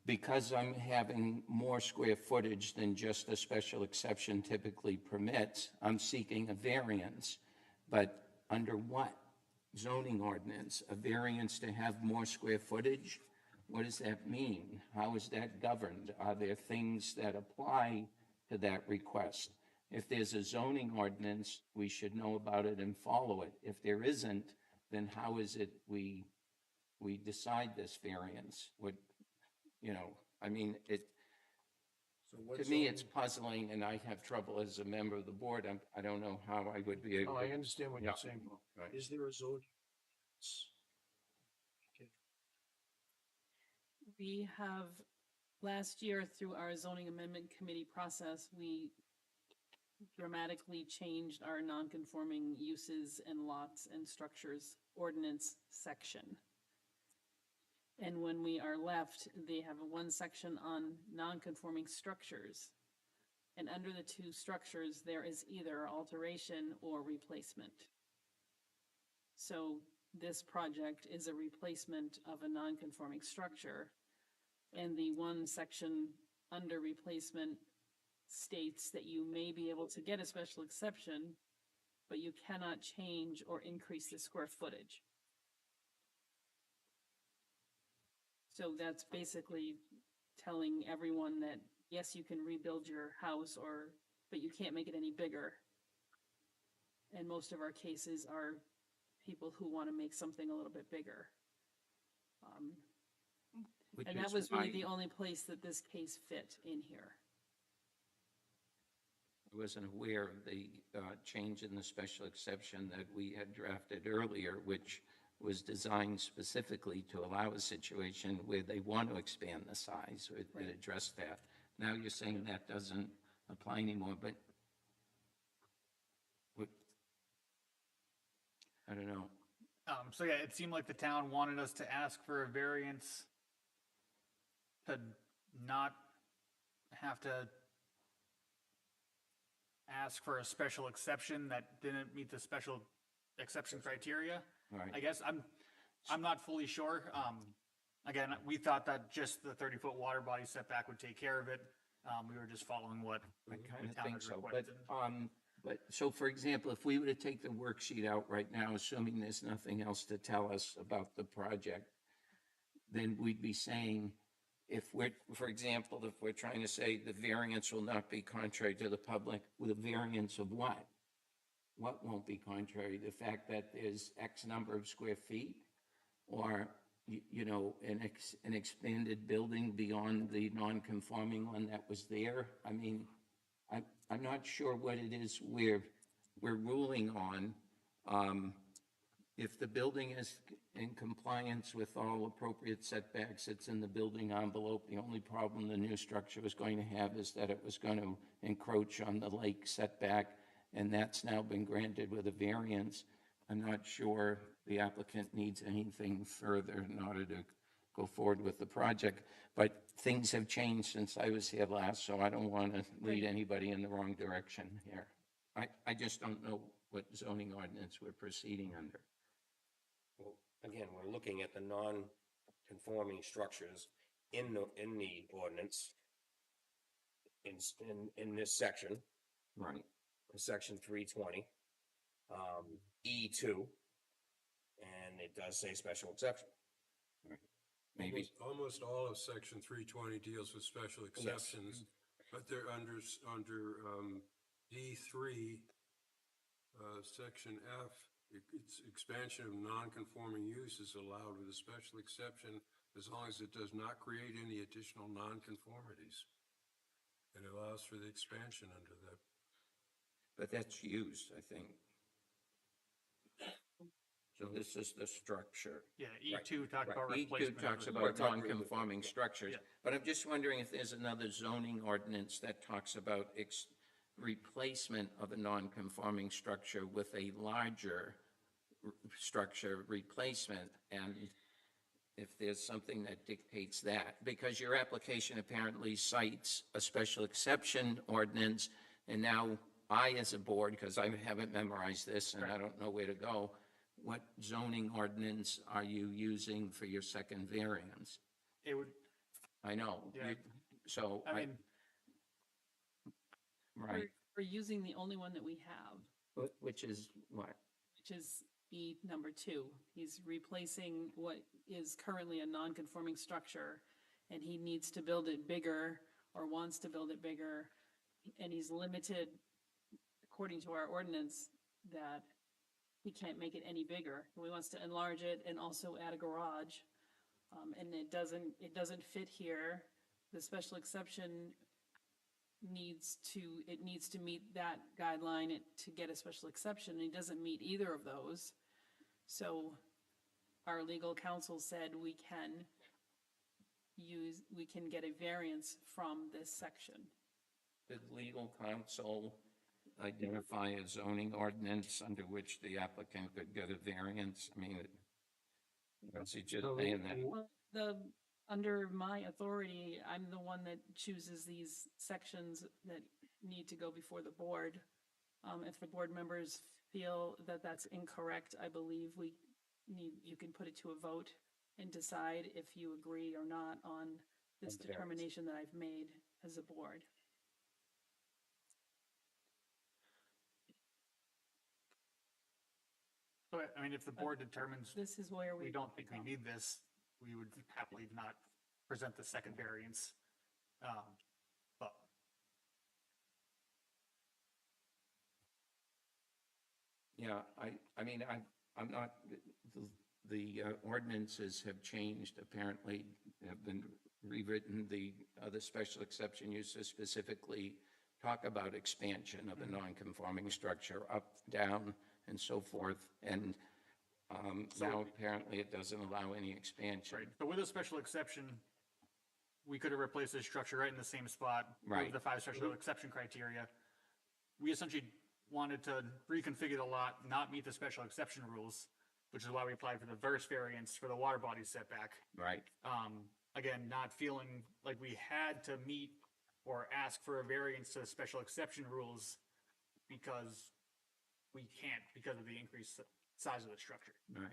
because I'm having more square footage than just a special exception typically permits, I'm seeking a variance. But under what zoning ordinance? A variance to have more square footage? What does that mean? How is that governed? Are there things that apply to that request? If there's a zoning ordinance, we should know about it and follow it. If there isn't, then how is it we decide this variance? I mean, So what to me, zoning- it's puzzling, and I have trouble as a member of the board. I don't know how I would be able Oh, to. I understand what you're Yeah. saying. Right. Is there a zoning? We have, last year through our zoning amendment committee process, we dramatically changed our non-conforming uses and lots and structures ordinance section. And when we are left, they have one section on non-conforming structures. And under the two structures, there is either alteration or replacement. So this project is a replacement of a non-conforming structure. And the one section under replacement states that you may be able to get a special exception, but you cannot change or increase the square footage. So that's basically telling everyone that, yes, you can rebuild your house but you can't make it any bigger. And most of our cases are people who want to make something a little bit bigger. Which And that is was really why the only place that this case fit in here. I wasn't aware of the change in the special exception that we had drafted earlier, which was designed specifically to allow a situation where they want to expand the size. It addressed that. Now you're saying that doesn't apply anymore, but I don't know. So yeah, it seemed like the town wanted us to ask for a variance to not have to ask for a special exception that didn't meet the special exception criteria. All right. I guess I'm not fully sure. Again, we thought that just the 30-foot water body setback would take care of it. We were just following what I the kind of town think had so, requested. so for example, if we were to take the worksheet out right now, assuming there's nothing else to tell us about the project, then we'd be saying, for example, if we're trying to say the variance will not be contrary to the public, with a variance of what? What won't be contrary? The fact that there's X number of square feet? Or, you know, an expanded building beyond the non-conforming one that was there. I mean, I'm not sure what it is we're ruling on. If the building is in compliance with all appropriate setbacks, it's in the building envelope. The only problem the new structure was going to have is that it was going to encroach on the lake setback, and that's now been granted with a variance. I'm not sure the applicant needs anything further in order to go forward with the project, but things have changed since I was here last, so I don't want to lead anybody in the wrong direction here. I just don't know what zoning ordinance we're proceeding under. Well, again, we're looking at the non-conforming structures in the ordinance in this section, Right. section 320, E2, and it does say special exception. Maybe, Almost all of section 320 deals with special exceptions, but they're under D3, section F, it's expansion of non-conforming use is allowed with a special exception as long as it does not create any additional non-conformities. It allows for the expansion under that. but that's used, I think. So this is the structure. Yeah, E2 talked about E2 replacement. talks of- about non-conforming structures, Yeah. but I'm just wondering if there's another zoning ordinance that talks about replacement of a non-conforming structure with a larger structure replacement, and if there's something that dictates that, because your application apparently cites a special exception ordinance, and now I, as a board, because I haven't memorized this and I don't know where to go, what zoning ordinance are you using for your second variance? It would, I know. Yeah. So, I mean, right, We're using the only one that we have, which is what? which is E number 2. He's replacing what is currently a non-conforming structure, and he needs to build it bigger or wants to build it bigger, and he's limited, according to our ordinance, that he can't make it any bigger. He wants to enlarge it and also add a garage, and it doesn't fit here. The special exception needs to meet that guideline to get a special exception, and it doesn't meet either of those. So our legal counsel said we can get a variance from this section. Did legal counsel identify a zoning ordinance under which the applicant could get a variance? I mean, was he just saying that? Well, under my authority, I'm the one that chooses these sections that need to go before the board. If the board members feel that that's incorrect, I believe you can put it to a vote and decide if you agree or not on this On the variance. determination that I've made as a board. but, I mean, if the board determines This is where we don't think we need this, we would happily not present the second variance. But Yeah, I mean, I'm not, the ordinances have changed, apparently, have been rewritten. The other special exception uses specifically talk about expansion of a non-conforming structure, up, down, and so forth. And now apparently it doesn't allow any expansion. right, but with a special exception, we could have replaced this structure right in the same spot. Right. With the 5 special exception criteria. We essentially wanted to reconfigure the lot, not meet the special exception rules, which is why we applied for the verse variance for the water body setback. Right, Again, not feeling like we had to meet or ask for a variance to the special exception rules because we can't because of the increased size of the structure. right.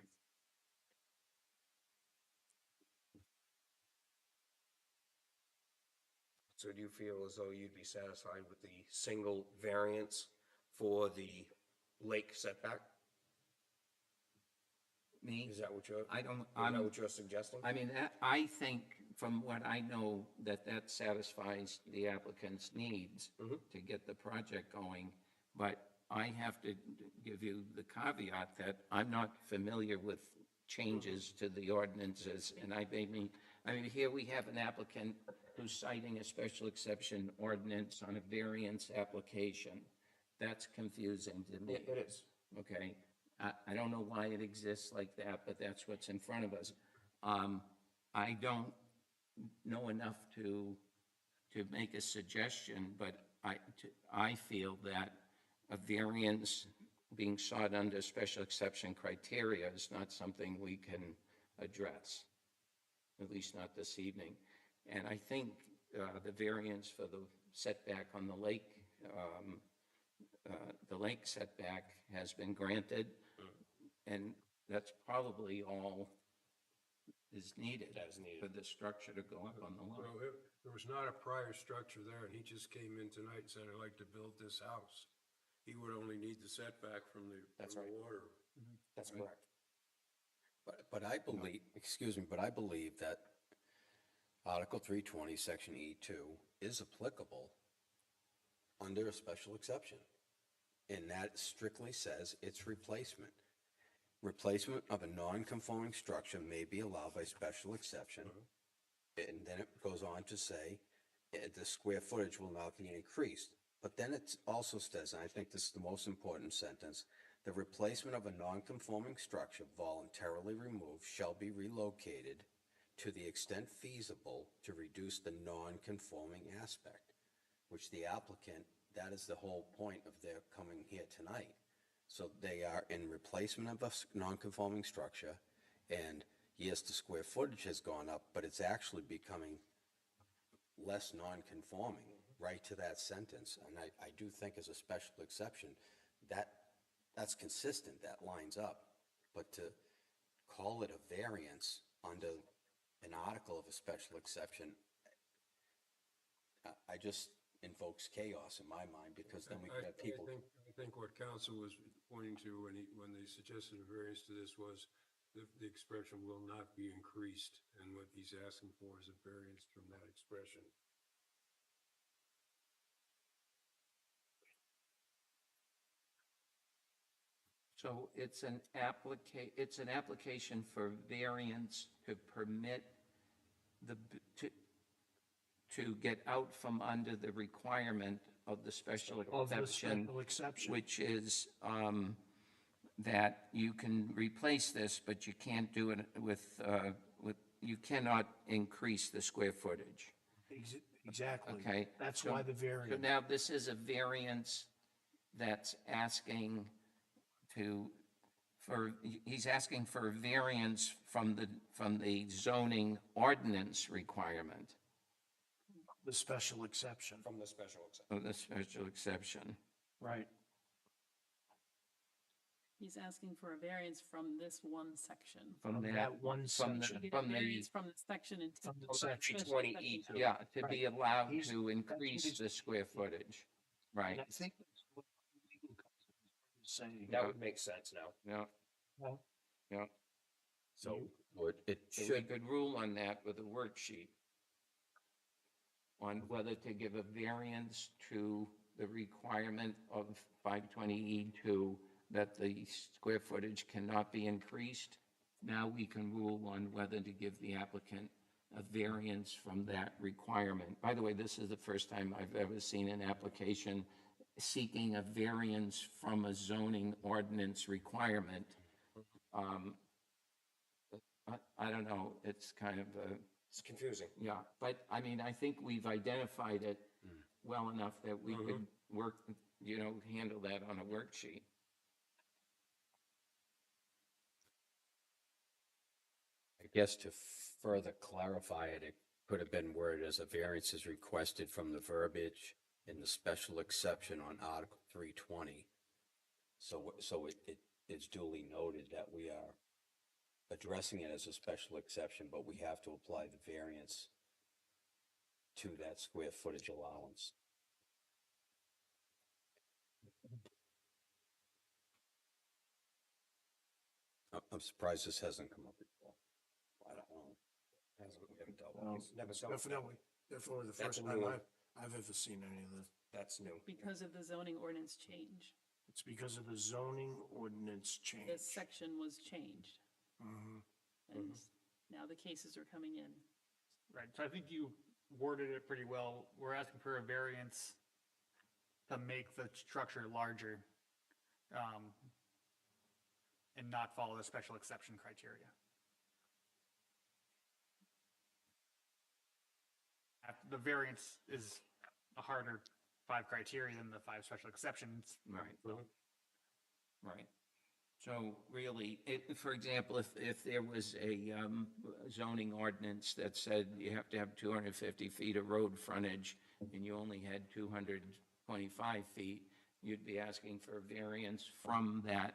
So do you feel as though you'd be satisfied with the single variance for the lake setback? Me? Is that what you're, I don't, is that I'm, what you're suggesting? I mean, I think from what I know that satisfies the applicant's needs to get the project going. But I have to give you the caveat that I'm not familiar with changes to the ordinances, and I mean, here we have an applicant who's citing a special exception ordinance on a variance application. That's confusing to me. It is. Okay, I don't know why it exists like that, but that's what's in front of us. I don't know enough to make a suggestion, but I feel that a variance being sought under special exception criteria is not something we can address, at least not this evening. And I think the variance for the setback on the lake setback has been granted, and that's probably all is needed for the structure to go up on the lot. Well, there was not a prior structure there, and he just came in tonight and said, I'd like to build this house. He would only need the setback from the water. That's correct. But I believe, excuse me, but I believe that Article 320, Section E2 is applicable under a special exception. And that strictly says it's replacement. Replacement of a non-conforming structure may be allowed by special exception. And then it goes on to say the square footage will not be increased. But then it also says, and I think this is the most important sentence, the replacement of a non-conforming structure voluntarily removed shall be relocated to the extent feasible to reduce the non-conforming aspect, which the applicant, that is the whole point of their coming here tonight. So they are in replacement of a non-conforming structure, and yes, the square footage has gone up, but it's actually becoming less non-conforming right to that sentence. And I do think as a special exception, that's consistent, that lines up. But to call it a variance under an article of a special exception, I just invokes chaos in my mind, because then we could have people. I think what council was pointing to when they suggested a variance to this was the expression will not be increased, and what he's asking for is a variance from that expression. So it's an application for variance to permit to get out from under the requirement of the special exception, which is that you can replace this, but you can't do it you cannot increase the square footage. Exactly. Okay. That's So- why the So variance. now this is a variance that's asking he's asking for a variance from the zoning ordinance requirement The special exception. From the special exception. of the special exception. Right. He's asking for a variance from this one section. From that one section. Get a variance from the section into. From the section. special 320E2. exception. Yeah, to be allowed He's- to that's increase what he's- the square footage. And Right, I think that's what the legal counsel is saying. That would make sense now. yeah, Well, yeah. So It So we should, could rule on that with a worksheet on whether to give a variance to the requirement of 520E2 that the square footage cannot be increased. Now we can rule on whether to give the applicant a variance from that requirement. By the way, this is the first time I've ever seen an application seeking a variance from a zoning ordinance requirement. I don't know, it's kind of it's confusing. yeah, but I mean, I think we've identified it well enough that we could work, handle that on a worksheet. I guess to further clarify it, it could have been worded as a variance is requested from the verbiage in the special exception on Article 320. So it's duly noted that we are addressing it as a special exception, but we have to apply the variance to that square footage allowance. I'm surprised this hasn't come up before. I don't know. We haven't dealt with it. Never it's dealt with it. definitely the That's first a time new one. I've ever seen any of this. That's new. Because of the zoning ordinance change. It's because of the zoning ordinance change. This section was changed. And now the cases are coming in. Right, so I think you worded it pretty well. We're asking for a variance to make the structure larger, and not follow the special exception criteria. The variance is a harder 5 criteria than the 5 special exceptions. Right. Right. So really, for example, if there was a zoning ordinance that said you have to have 250 feet of road frontage and you only had 225 feet, you'd be asking for a variance from that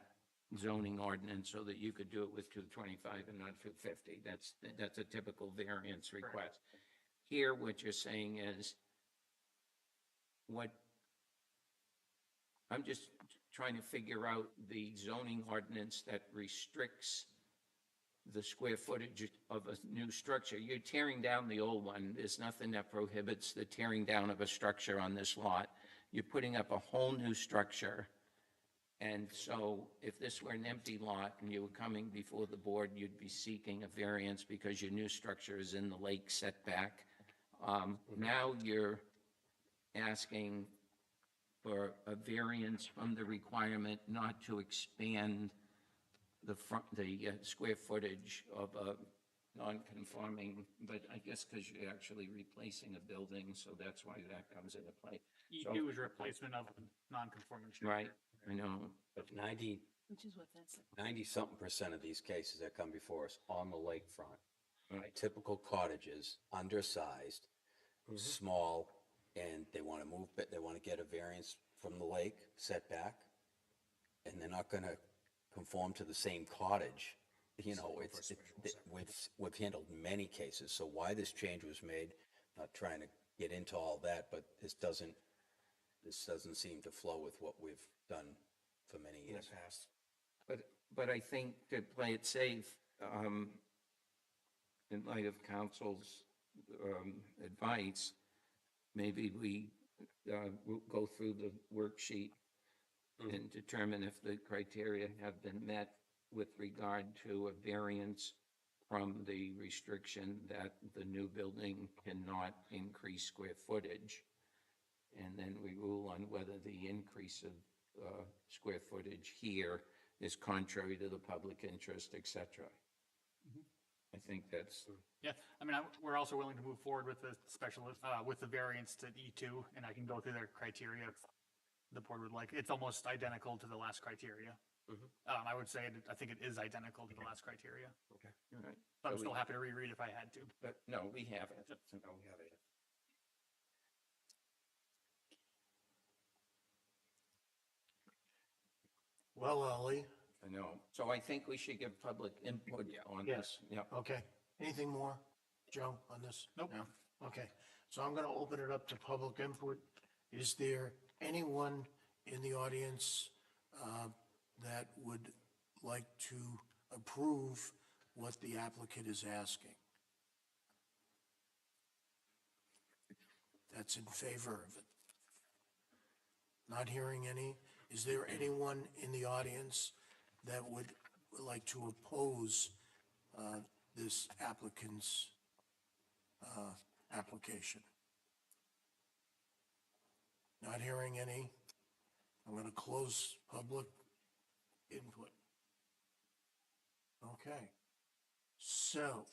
zoning ordinance so that you could do it with 225 and not 250. That's a typical variance request. Here, what you're saying is I'm just trying to figure out the zoning ordinance that restricts the square footage of a new structure. You're tearing down the old one. There's nothing that prohibits the tearing down of a structure on this lot. You're putting up a whole new structure. And so if this were an empty lot and you were coming before the board, you'd be seeking a variance because your new structure is in the lake setback. Now you're asking for a variance from the requirement not to expand the square footage of a non-conforming, but I guess because you're actually replacing a building, so that's why that comes into play. E2 is replacement of non-conforming structure. Right, I know. But 90, Which is what that's. 90-something% of these cases that come before us on the lakefront, Right. typical cottages, undersized, small, and they want to move, but they want to get a variance from the lake setback, and they're not going to conform to the same cottage. You know, we've handled many cases, so why this change was made, not trying to get into all that, but this doesn't seem to flow with what we've done for many years. But I think to play it safe, in light of council's advice, maybe we we'll go through the worksheet and determine if the criteria have been met with regard to a variance from the restriction that the new building cannot increase square footage. And then we rule on whether the increase of square footage here is contrary to the public interest, et cetera. I think that's, Yeah, I mean, we're also willing to move forward with the with the variance to E2, and I can go through their criteria if the board would like. It's almost identical to the last criteria. I would say, I think it is identical to the last criteria. okay, all right. But I'm So still happy to reread if I had to. But no, we have it. No, we have it. Well, Ollie, I know. So I think we should give public input on this. Yes. Yeah. okay. Anything more, Joe, on this? Nope. No. Okay, so I'm going to open it up to public input. Is there anyone in the audience that would like to approve what the applicant is asking? That's in favor of it. Not hearing any. Is there anyone in the audience that would like to oppose this applicant's application? Not hearing any. I'm going to close public input. Okay. So,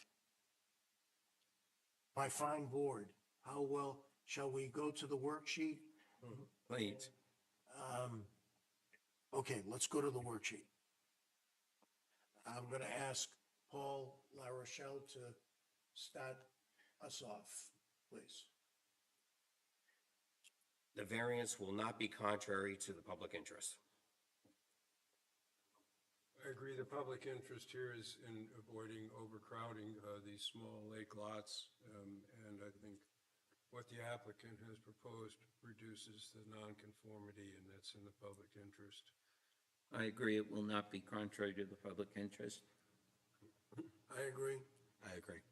my fine board, how well, shall we go to the worksheet? Please. Okay, let's go to the worksheet. I'm going to ask Paul LaRochelle to start us off, please. The variance will not be contrary to the public interest. I agree, the public interest here is in avoiding overcrowding these small lake lots, and I think what the applicant has proposed reduces the nonconformity, and that's in the public interest. I agree it will not be contrary to the public interest. I agree. I agree.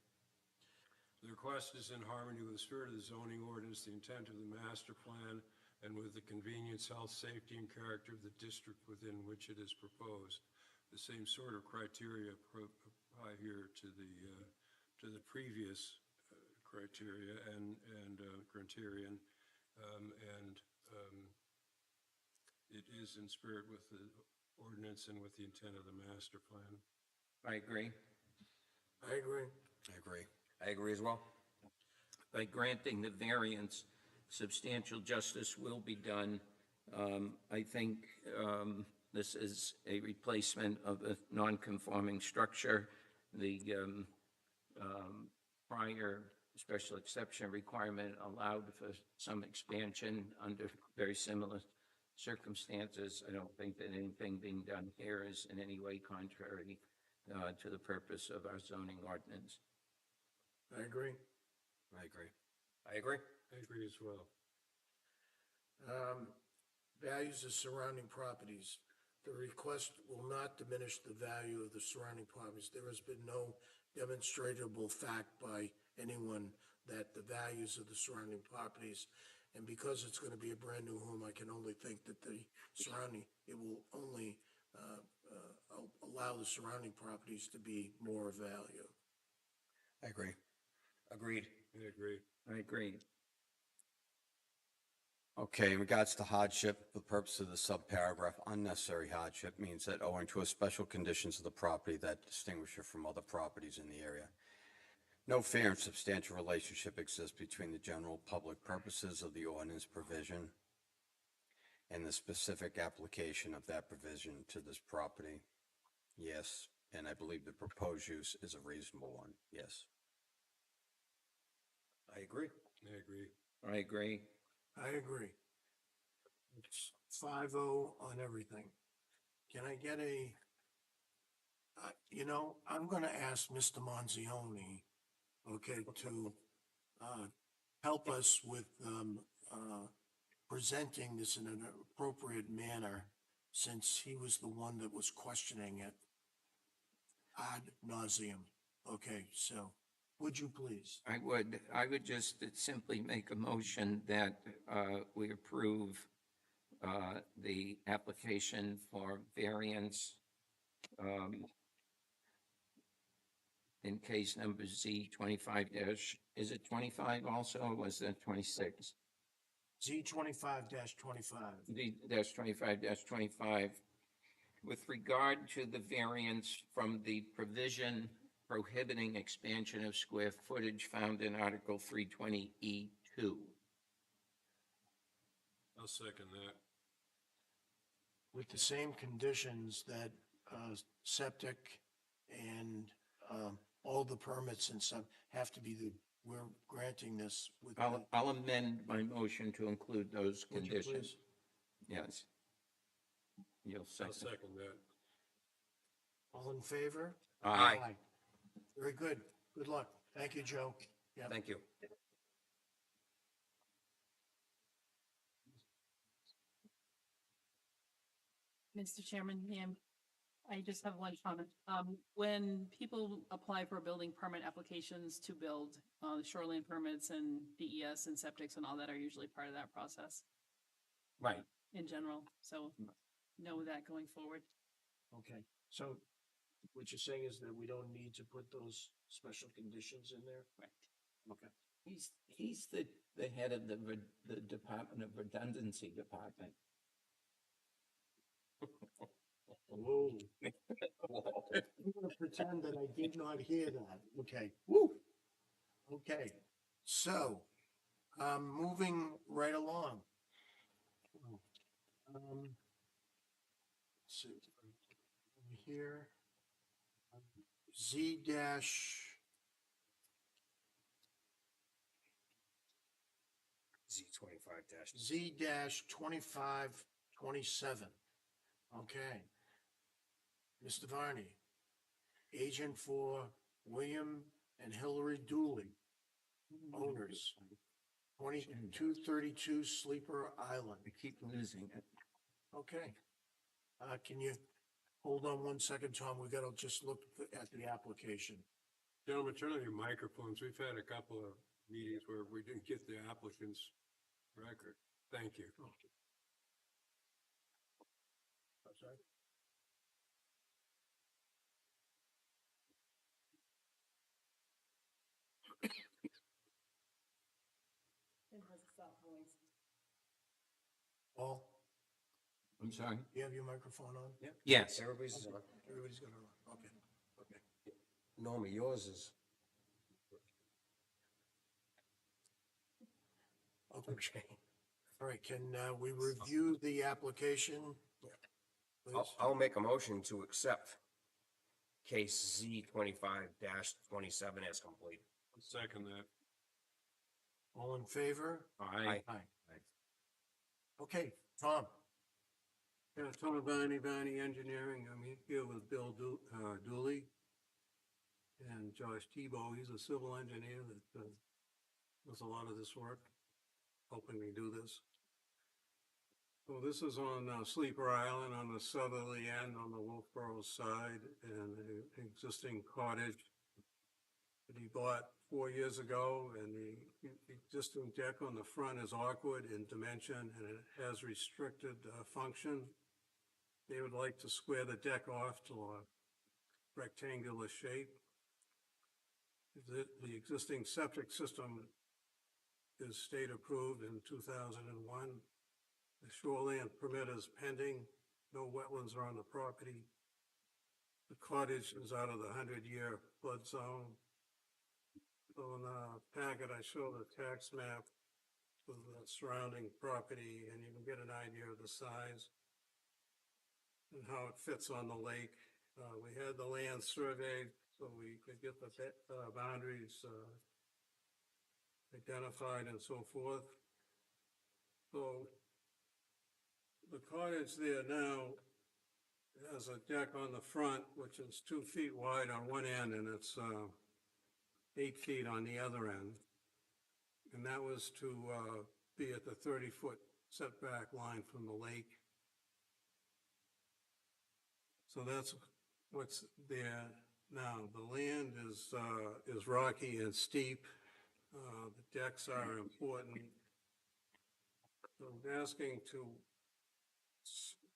The request is in harmony with the spirit of the zoning ordinance, the intent of the master plan, and with the convenience, health, safety, and character of the district within which it is proposed. The same sort of criteria apply here to the previous criteria and criterion. It is in spirit with the ordinance and with the intent of the master plan. I agree. I agree. I agree. I agree as well. By granting the variance, substantial justice will be done. I think this is a replacement of a non-conforming structure. The prior special exception requirement allowed for some expansion under very similar circumstances. I don't think that anything being done here is in any way contrary to the purpose of our zoning ordinance. I agree. I agree. I agree. I agree as well. Values of surrounding properties. The request will not diminish the value of the surrounding properties. There has been no demonstrable fact by anyone that the values of the surrounding properties, and because it's going to be a brand-new home, I can only think that the surrounding, it will only allow the surrounding properties to be more value. I agree. Agreed. I agree. I agree. Okay, in regards to hardship, for the purpose of the subparagraph, unnecessary hardship means that owing to a special conditions of the property that distinguish it from other properties in the area, no fair and substantial relationship exists between the general public purposes of the ordinance provision and the specific application of that provision to this property. Yes, and I believe the proposed use is a reasonable one. Yes. I agree. I agree. I agree. I agree. It's 5-0 on everything. Can I get I'm going to ask Mr. Manzioni, okay, to help us with presenting this in an appropriate manner, since he was the one that was questioning it ad nauseum. Okay, so would you please? I would just simply make a motion that we approve the application for variance in case number Z 25 dash, is it 25 also, or was that 26? Z25-25. Z dash 25 dash 25, with regard to the variance from the provision prohibiting expansion of square footage found in Article 320E2. I'll second that. With the same conditions that septic and all the permits and stuff have to be we're granting this with. I'll amend my motion to include those Would you conditions. please? Yes. You'll I'll second. second that. All in favor? Aye. Very good. Good luck. Thank you, Joe. Yeah. Thank you. Mr. Chairman, ma'am, I just have one comment. When people apply for building permit applications to build, shoreline permits and DES and septics and all that are usually part of that process Right. in general. So know that going forward. Okay. So what you're saying is that we don't need to put those special conditions in there? Correct. Okay. He's the head of the Department of Redundancy Department. Whoa. I'm gonna pretend that I did not hear that. Okay. Woo. Okay. So, moving right along. Let's see, over here. Z dash, Z25 dash. Z dash 2527. Okay. Mr. Varney, agent for William and Hillary Dooley, owners, 2232 Sleeper Island. We keep losing it. Okay. Can you hold on one second, Tom? We gotta just look at the application. Gentlemen, turn on your microphones. We've had a couple of meetings where we didn't get the applicant's record. Thank you. I'm sorry. Paul, I'm sorry. you have your microphone on? Yeah. Yes, everybody's, Everybody's got it on, okay, okay. Norma, yours is. Okay. All right, can we review the application? Please? I'll make a motion to accept case Z 25-27 as complete. Second that. All in favor? Aye. Okay, Tom, Yeah, Tom Bonney Engineering, I'm here with Bill Dooley and Josh Tebow. He's a civil engineer that does a lot of this work, helping me do this. So this is on Sleeper Island on the southerly end on the Wolfboro side, and an existing cottage that he bought 4 years ago, and the existing deck on the front is awkward in dimension and it has restricted function. They would like to square the deck off to a rectangular shape. The existing septic system is state approved in 2001. The shoreline permit is pending. No wetlands are on the property. The cottage is out of the 100-year flood zone. So in the packet, I show the tax map with the surrounding property, and you can get an idea of the size and how it fits on the lake. We had the land surveyed so we could get the boundaries identified and so forth. So the cottage there now has a deck on the front, which is 2 feet wide on one end, and it's 8 feet on the other end. And that was to be at the 30-foot setback line from the lake. So that's what's there now. The land is rocky and steep. The decks are important. So I'm asking to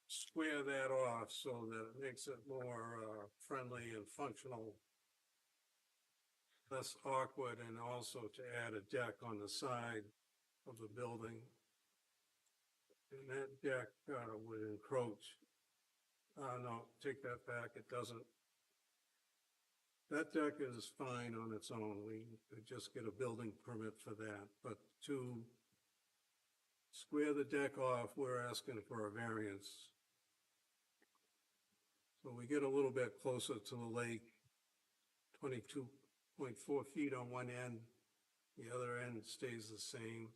square that off so that it makes it more friendly and functional, less awkward, and also to add a deck on the side of the building. And that deck would encroach. No, take that back, it doesn't. That deck is fine on its own. We could just get a building permit for that. But to square the deck off, we're asking for a variance. So we get a little bit closer to the lake, 22.4 feet on one end. The other end stays the same.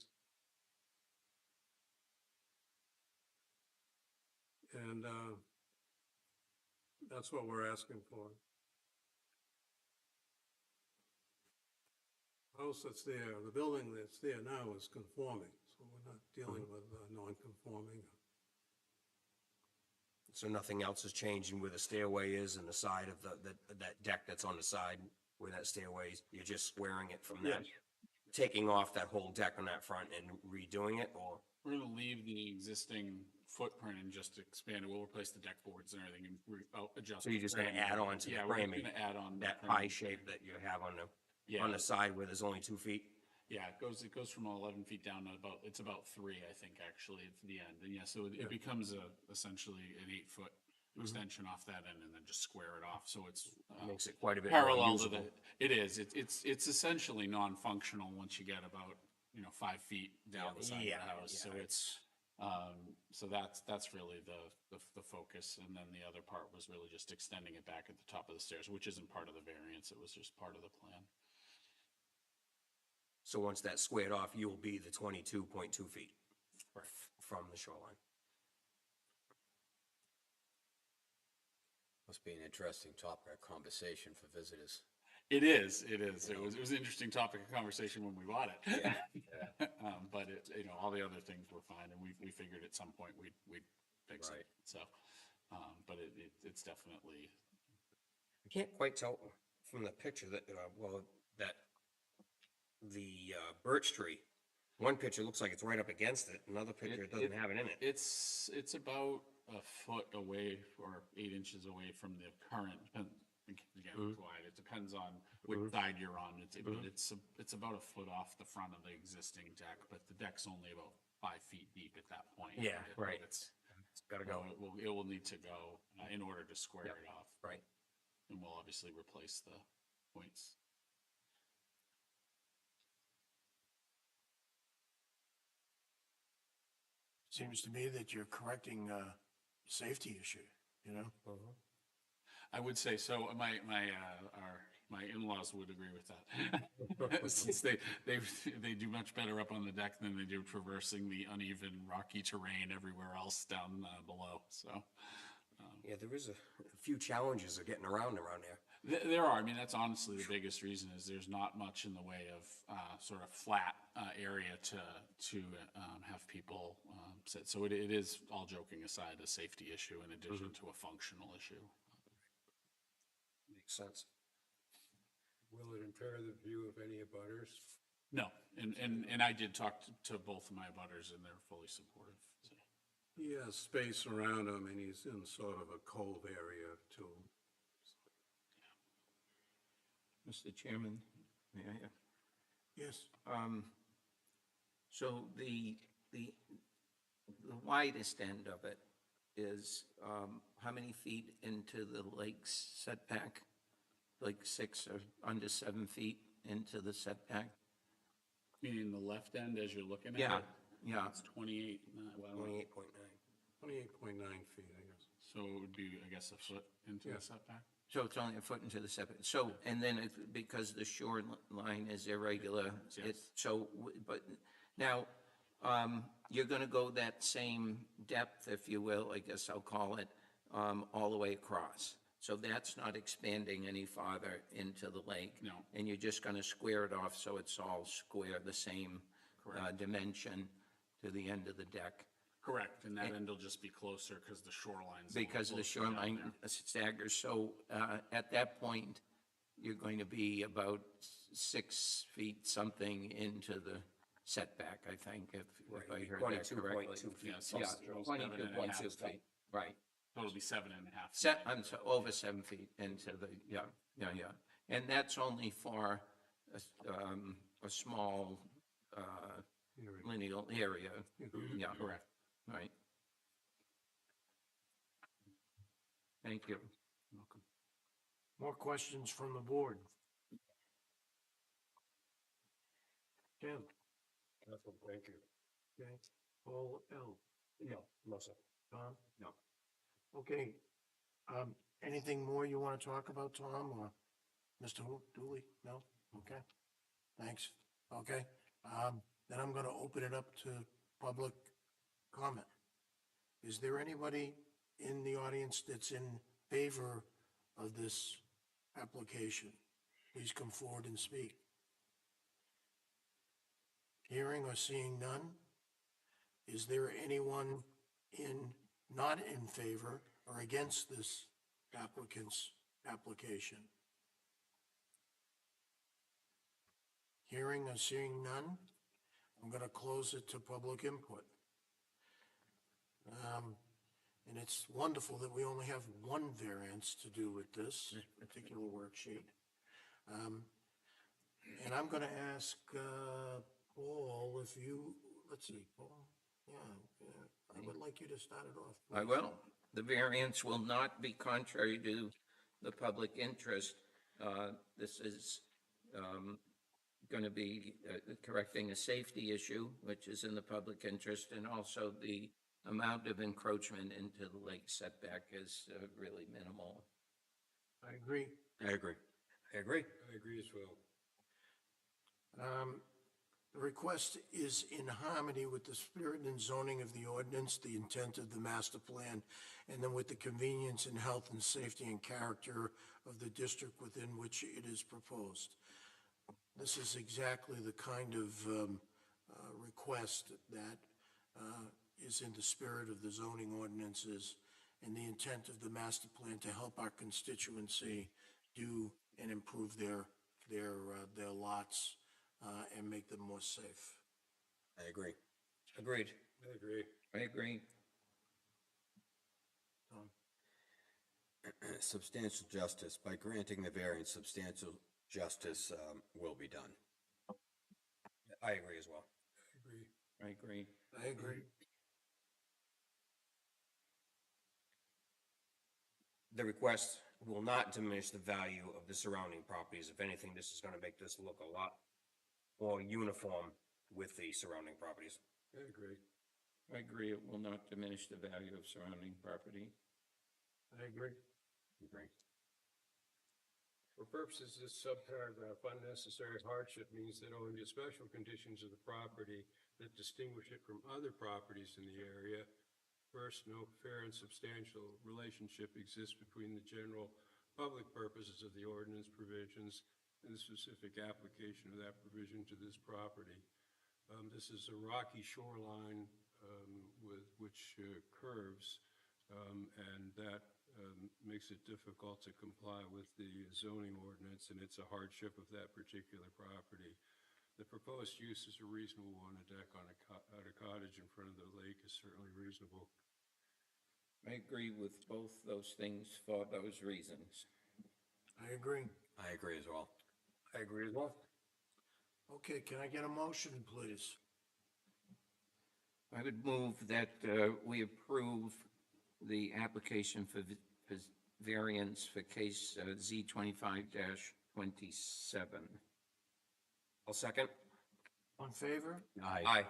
And that's what we're asking for. House that's there, the building that's there now is conforming, so we're not dealing with non-conforming. So nothing else is changing where the stairway is and the side of that deck that's on the side where that stairway is, you're just squaring it from that? Yes. Taking off that whole deck on that front and redoing it, or? We're gonna leave the existing footprint and just expand it. We'll replace the deck boards and everything and adjust. So you're just gonna add on to the Yeah, we're framing? gonna add on. the That framing. pie shape that you have on Yeah. the side where there's only 2 feet? Yeah, it goes from 11 feet down to it's about 3, I think, actually, at the end. And yeah, so it becomes essentially an 8-foot extension off that end and then just square it off. So it's Makes it quite a bit more parallel to usable. it is. It's essentially non-functional once you get about, 5 feet down the side of Yeah, the house. yeah. So it's, so that's really the focus. And then the other part was really just extending it back at the top of the stairs, which isn't part of the variance. It was just part of the plan. So once that's squared off, you'll be the 22.2 feet from the shoreline. Must be an interesting topic of conversation for visitors. It is. It was an interesting topic of conversation when we bought it. But all the other things were fine, and we figured at some point we'd fix Right. it. So, but it's definitely. I can't quite tell from the picture that, that the birch tree, one picture looks like it's right up against it, another picture it doesn't have it in it. It's about a foot away or 8 inches away from the current. again, it's wide. It depends on which side you're on. It's about a foot off the front of the existing deck, but the deck's only about 5 feet deep at that point. Yeah, right. It's Gotta go. It will need to go in order to square it off. Right. And we'll obviously replace the points. Seems to me that you're correcting a safety issue, you know? I would say so. My in-laws would agree with that. Since they do much better up on the deck than they do traversing the uneven rocky terrain everywhere else down below. So Yeah, there is a few challenges of getting around there. there are. I mean, that's honestly the biggest reason is there's not much in the way of sort of flat area to have people sit. So it is, all joking aside, a safety issue in addition to a functional issue. Makes sense. Will it impair the view of any abutters? No, and I did talk to both of my abutters and they're fully supportive. So. He has space around him and he's in sort of a cove area too. Mr. Chairman, may I? Yes. So the widest end of it is, how many feet into the lake's setback? Like 6 or under 7 feet into the setback? Meaning the left end as you're looking at it? Yeah, It's 28, well, 28.9. 28.9 feet, I guess. so it would be, I guess, a foot into the setback? so it's only a foot into the setback. So, and then because the shoreline is irregular, it's, so, but now, you're gonna go that same depth, if you will, I guess I'll call it, all the way across. So that's not expanding any farther into the lake. No. And you're just gonna square it off so it's all square, the same dimension to the end of the deck. Correct, and that end will just be closer because the shoreline's. a little Because of the closer down shoreline there. staggers. So at that point, you're going to be about 6 feet something into the setback, I think, if I heard that correctly. 22.2 feet. Yeah, so Yeah, it's 22.2 7.5 feet, right. So it'll be 7.5. I'm so, over 7 feet into the, yeah. And that's only for a small lineal area. Yeah, Correct. right. Thank you. Welcome. More questions from the board? Tim? Thank you. Okay. Paul L? No, sir. Tom? No. Okay. Anything more you want to talk about, Tom, or Mr. Dooley? No? Okay. Thanks. Okay. Then I'm going to open it up to public comment. Is there anybody in the audience that's in favor of this application? Please come forward and speak. Hearing or seeing none? Is there anyone not in favor or against this applicant's application? Hearing or seeing none? I'm going to close it to public input. And it's wonderful that we only have one variance to do with this particular worksheet. And I'm going to ask Paul if you, let's see, Paul, I would like you to start it off. I will. The variance will not be contrary to the public interest. This is going to be correcting a safety issue, which is in the public interest, and also the amount of encroachment into the lake setback is really minimal. I agree. I agree. I agree. I agree as well. The request is in harmony with the spirit and zoning of the ordinance, the intent of the master plan, and then with the convenience and health and safety and character of the district within which it is proposed. This is exactly the kind of request that is in the spirit of the zoning ordinances and the intent of the master plan to help our constituency do and improve their lots and make them more safe. I agree. Agreed. I agree. I agree. Tom? substantial justice. By granting the variance, substantial justice will be done. I agree as well. Agree. I agree. I agree. The request will not diminish the value of the surrounding properties. If anything, this is gonna make this look a lot more uniform with the surrounding properties. I agree. I agree, it will not diminish the value of surrounding property. I agree. Agree. For purposes of this subparagraph, unnecessary hardship means that owing to special conditions of the property that distinguish it from other properties in the area, first, no fair and substantial relationship exists between the general public purposes of the ordinance provisions and the specific application of that provision to this property. This is a rocky shoreline with which curves, and that makes it difficult to comply with the zoning ordinance, and it's a hardship of that particular property. The proposed use is a reasonable one. A deck on a cottage in front of the lake is certainly reasonable. I agree with both those things for those reasons. I agree. I agree as well. I agree as well. Okay, can I get a motion, please? I would move that we approve the application for variance for case Z 25-27. I'll second. On favor? Aye.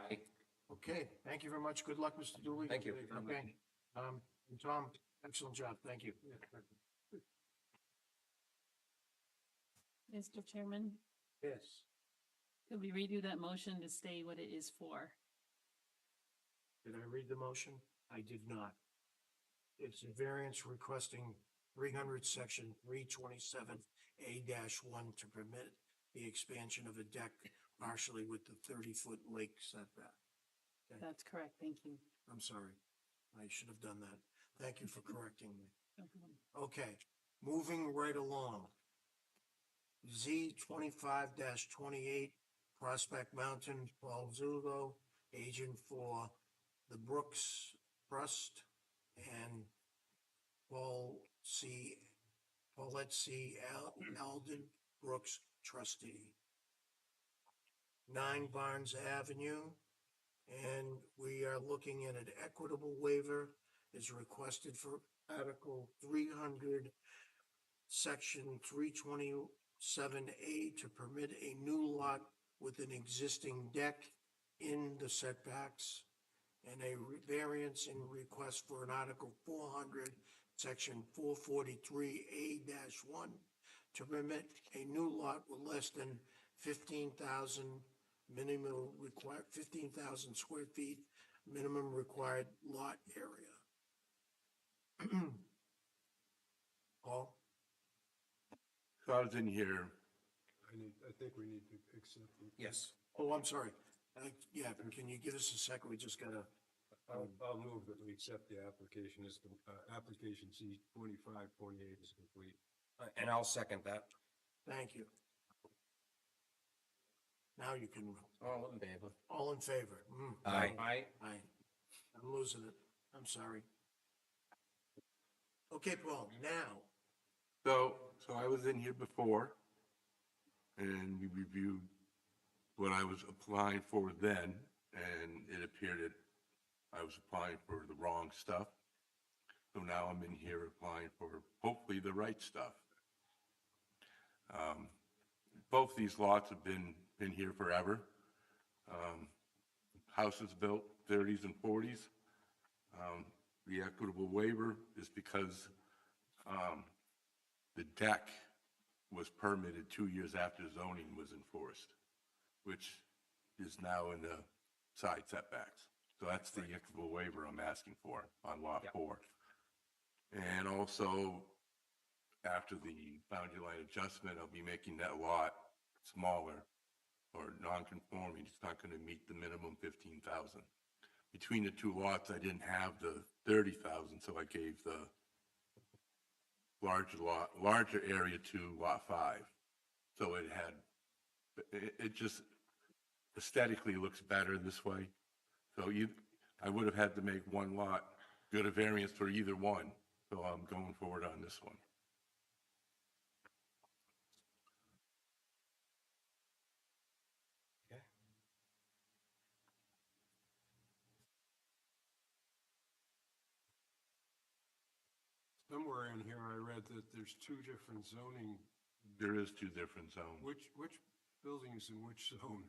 Okay, thank you very much. Good luck, Mr. Dooley. Thank you. Okay, and Tom, excellent job. Thank you. Mr. Chairman, Yes. could we redo that motion to say what it is for? Did I read the motion? I did not. It's a variance requesting 300 section 327A-1 to permit the expansion of a deck partially with the 30-foot lake setback. Okay. That's correct, thank you. I'm sorry. I should have done that. Thank you for correcting me. No problem. Okay, moving right along. Z 25-28, Prospect Mountain, Paul Zulo, agent for the Brooks Trust, and Paulette C. Alden Brooks trustee. 9 Barnes Avenue, and we are looking at an equitable waiver is requested for Article 300, Section 327A to permit a new lot with an existing deck in the setbacks, and a variance in request for an Article 400, Section 443A-1 to permit a new lot with less than 15,000 minimum required, 15,000 square feet, minimum required lot area. Paul? So I was in here, I think we need to accept it. Yes. Oh, I'm sorry. Yeah, can you give us a second? We just gotta, I'll move that we accept the application as, application C 2528 is complete. And I'll second that. thank you. Now you can, All in favor? all in favor? Aye. Aye. Aye. I'm losing it. I'm sorry. Okay, Paul, now, so I was in here before, and we reviewed what I was applying for then, and it appeared that I was applying for the wrong stuff. So now I'm in here applying for hopefully the right stuff. Both these lots have been here forever. Houses built 30s and 40s. The equitable waiver is because the deck was permitted 2 years after zoning was enforced, which is now in the side setbacks. So that's the equitable waiver I'm asking for on lot 4. And also, after the boundary line adjustment, I'll be making that lot smaller or non-conforming. It's not going to meet the minimum 15,000. Between the two lots, I didn't have the 30,000, so I gave the larger area to lot 5. So it just aesthetically looks better this way. So I would have had to make one lot, get a variance for either one, So I'm going forward on this one. Somewhere in here, I read that there's two different zoning. There is two different zones. Which buildings in which zone?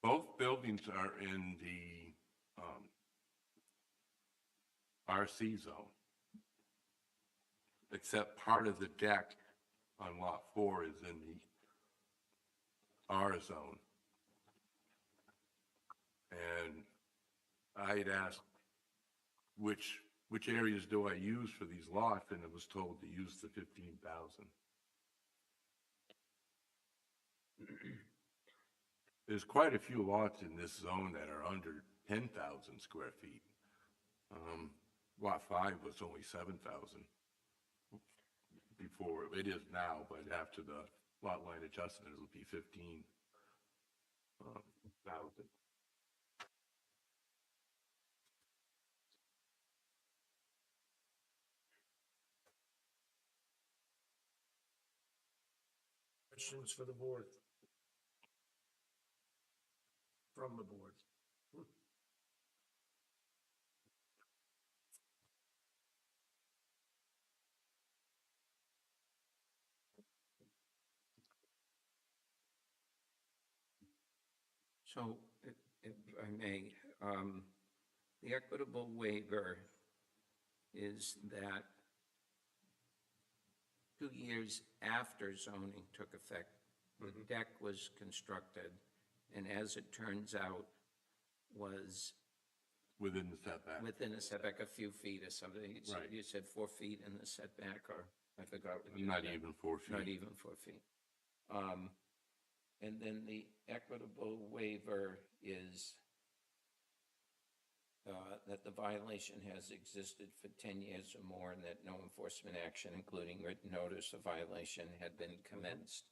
Both buildings are in the RC zone, except part of the deck on lot 4 is in the R zone. And I had asked which areas do I use for these lots, and I was told to use the 15,000. There's quite a few lots in this zone that are under 10,000 square feet. Lot 5 was only 7,000 before. It is now, but after the lot line adjustment, it'll be 15,000. Questions for the board? From the board? So if I may, the equitable waiver is that 2 years after zoning took effect, the deck was constructed, and as it turns out, was Within the setback. within a setback a few feet or something. Right. You said 4 feet in the setback, or I forgot. what you Not said. even 4 feet. Not even 4 feet. And then the equitable waiver is that the violation has existed for 10 years or more, and that no enforcement action, including written notice of violation, had been commenced.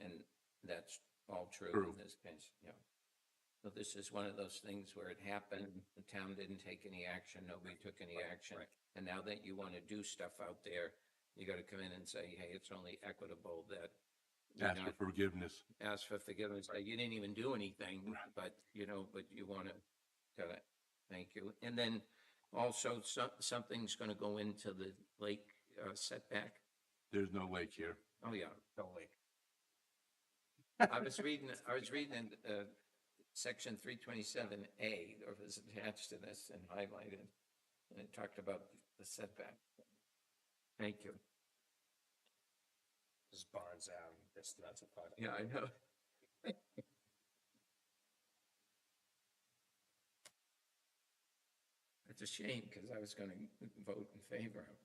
And that's all true True. in this case, yeah. So this is one of those things where it happened, the town didn't take any action, nobody took any action. And now that you want to do stuff out there, you got to come in and say, hey, it's only equitable that we Ask not for forgiveness. ask for forgiveness. You didn't even do anything, but you want to tell it. Thank you. And then also something's going to go into the lake setback. There's no lake here. Oh, yeah. No lake. I was reading in section 327A, or was attached to this and highlighted, and it talked about the setback. Thank you. This barns out, that's a part. Yeah, I know. It's a shame, because I was going to vote in favor of it.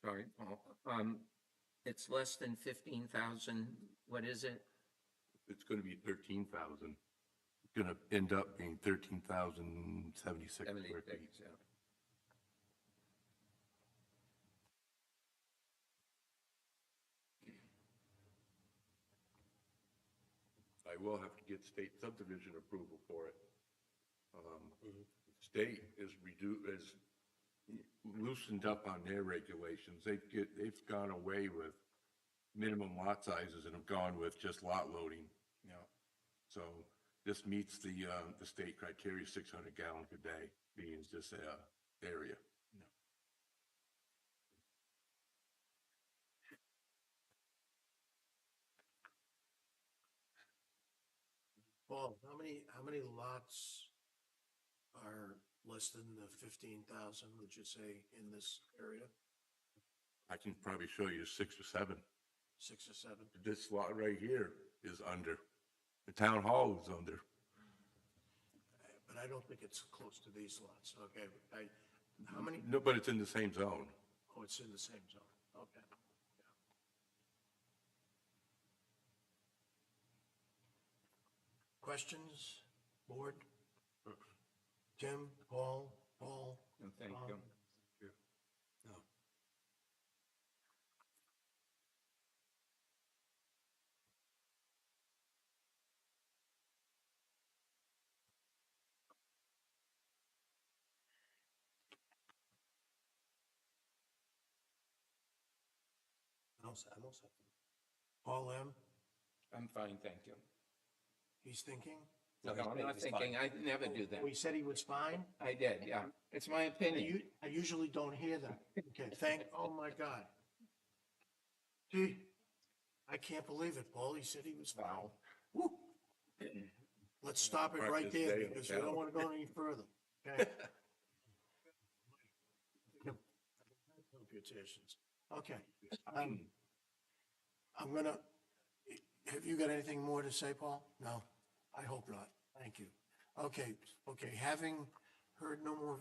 Sorry, Paul. It's less than 15,000. What is it? It's going to be 13,000. It's going to end up being 13,076 square 76, feet. yeah. I will have to get state subdivision approval for it. State is loosened up on their regulations. They've gone away with minimum lot sizes and have gone with just lot loading. Yeah. So this meets the state criteria, 600 gallons a day being this area. Paul, how many lots are less than the 15,000, would you say, in this area? I can probably show you 6 or 7. 6 or 7? This lot right here is under. The town hall is under. But I don't think it's close to these lots, okay? How many? No, but it's in the same zone. Oh, it's in the same zone, okay. Questions, board? Tim, Paul? And thank Tom? you. No. I'm all set. Paul M., I'm fine, thank you. he's thinking? No, I'm not thinking, I never do that. Oh, he said he was fine? I did, yeah. It's my opinion. I usually don't hear that. Okay, oh my God. Gee, I can't believe it, Paul, he said he was fine. Woo. Let's stop it right Practice there day on because we don't town. want to go any further, okay? Computations, okay. I'm gonna, have you got anything more to say, Paul? No, I hope not, thank you. Okay, having heard no more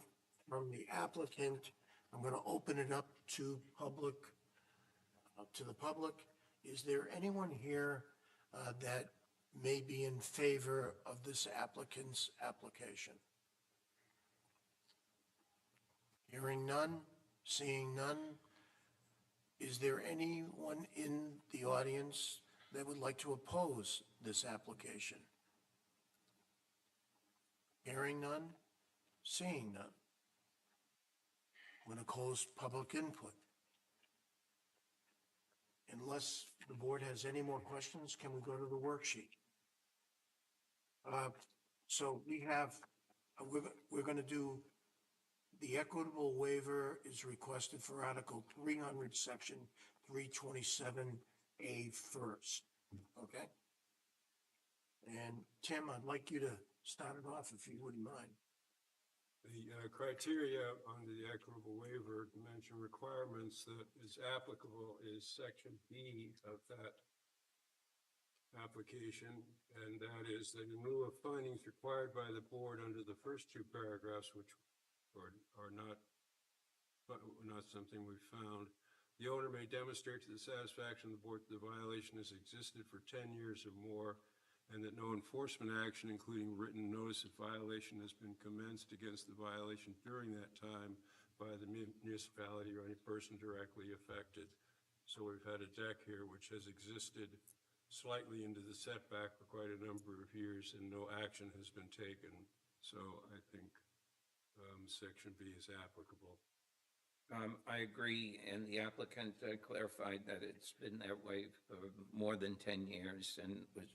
from the applicant, I'm gonna open it up to the public. Is there anyone here that may be in favor of this applicant's application? Hearing none, seeing none. Is there anyone in the audience that would like to oppose this application? Hearing none, seeing none. I'm going to close public input. Unless the board has any more questions, can we go to the worksheet? So we have, we're going to do, the equitable waiver is requested for Article 300, Section 327A first, okay? And Tim, I'd like you to start it off if you wouldn't mind. The criteria under the equitable waiver dimension requirements that is applicable is section B of that application, and that is that in lieu of findings required by the board under the first two paragraphs, which are not something we found, the owner may demonstrate to the satisfaction of the board that the violation has existed for 10 years or more, and that no enforcement action, including written notice of violation, has been commenced against the violation during that time by the municipality or any person directly affected. So we've had a deck here which has existed slightly into the setback for quite a number of years and no action has been taken. So I think section B is applicable. I agree, and the applicant clarified that it's been that way for more than 10 years and was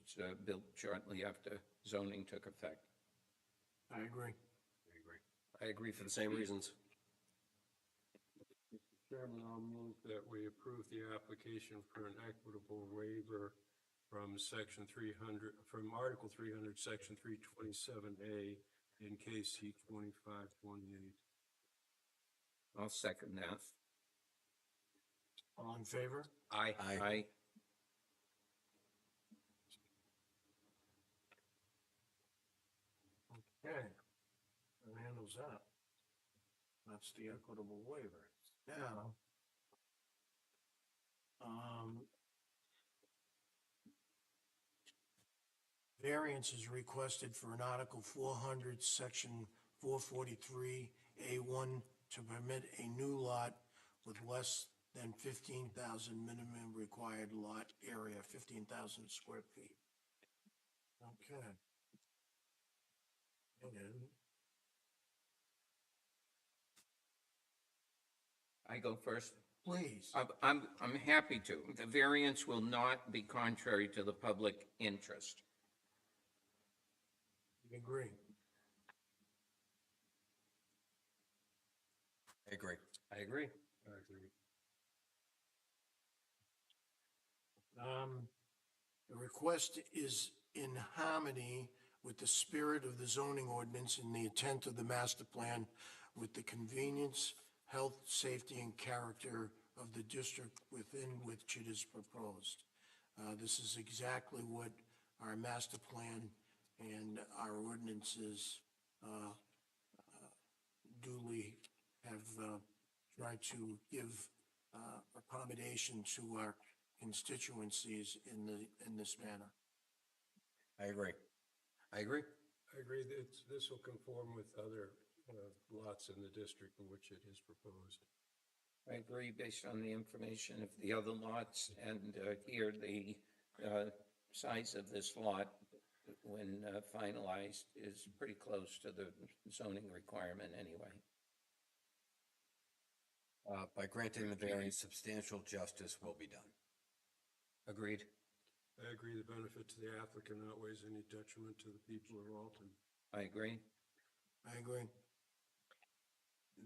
built shortly after zoning took effect. I agree. I agree for the same reasons. Mr. Chairman, I'll move that we approve the application for an equitable waiver from section 300, from Article 300, section 327A in case C 2528. I'll second that. All in favor? Aye. Aye. Okay. That handles that. That's the equitable waiver. Now, variance is requested for an Article 400, Section 443A1 to permit a new lot with less than 15,000 minimum required lot area, 15,000 square feet. Okay. And I go first. please, I'm happy to. The variance will not be contrary to the public interest. agree. I agree. I agree. The request is in harmony with the spirit of the zoning ordinance and the intent of the master plan with the convenience, health, safety, and character of the district within which it is proposed. This is exactly what our master plan and our ordinances duly have tried to give accommodation to our constituencies in this manner. I agree. I agree. I agree that this will conform with other lots in the district in which it is proposed. I agree based on the information of the other lots, and here the size of this lot, when finalized, is pretty close to the zoning requirement anyway. By granting the variance, substantial justice will be done. Agreed. I agree the benefit to the applicant outweighs any detriment to the people of Alton. I agree. I agree.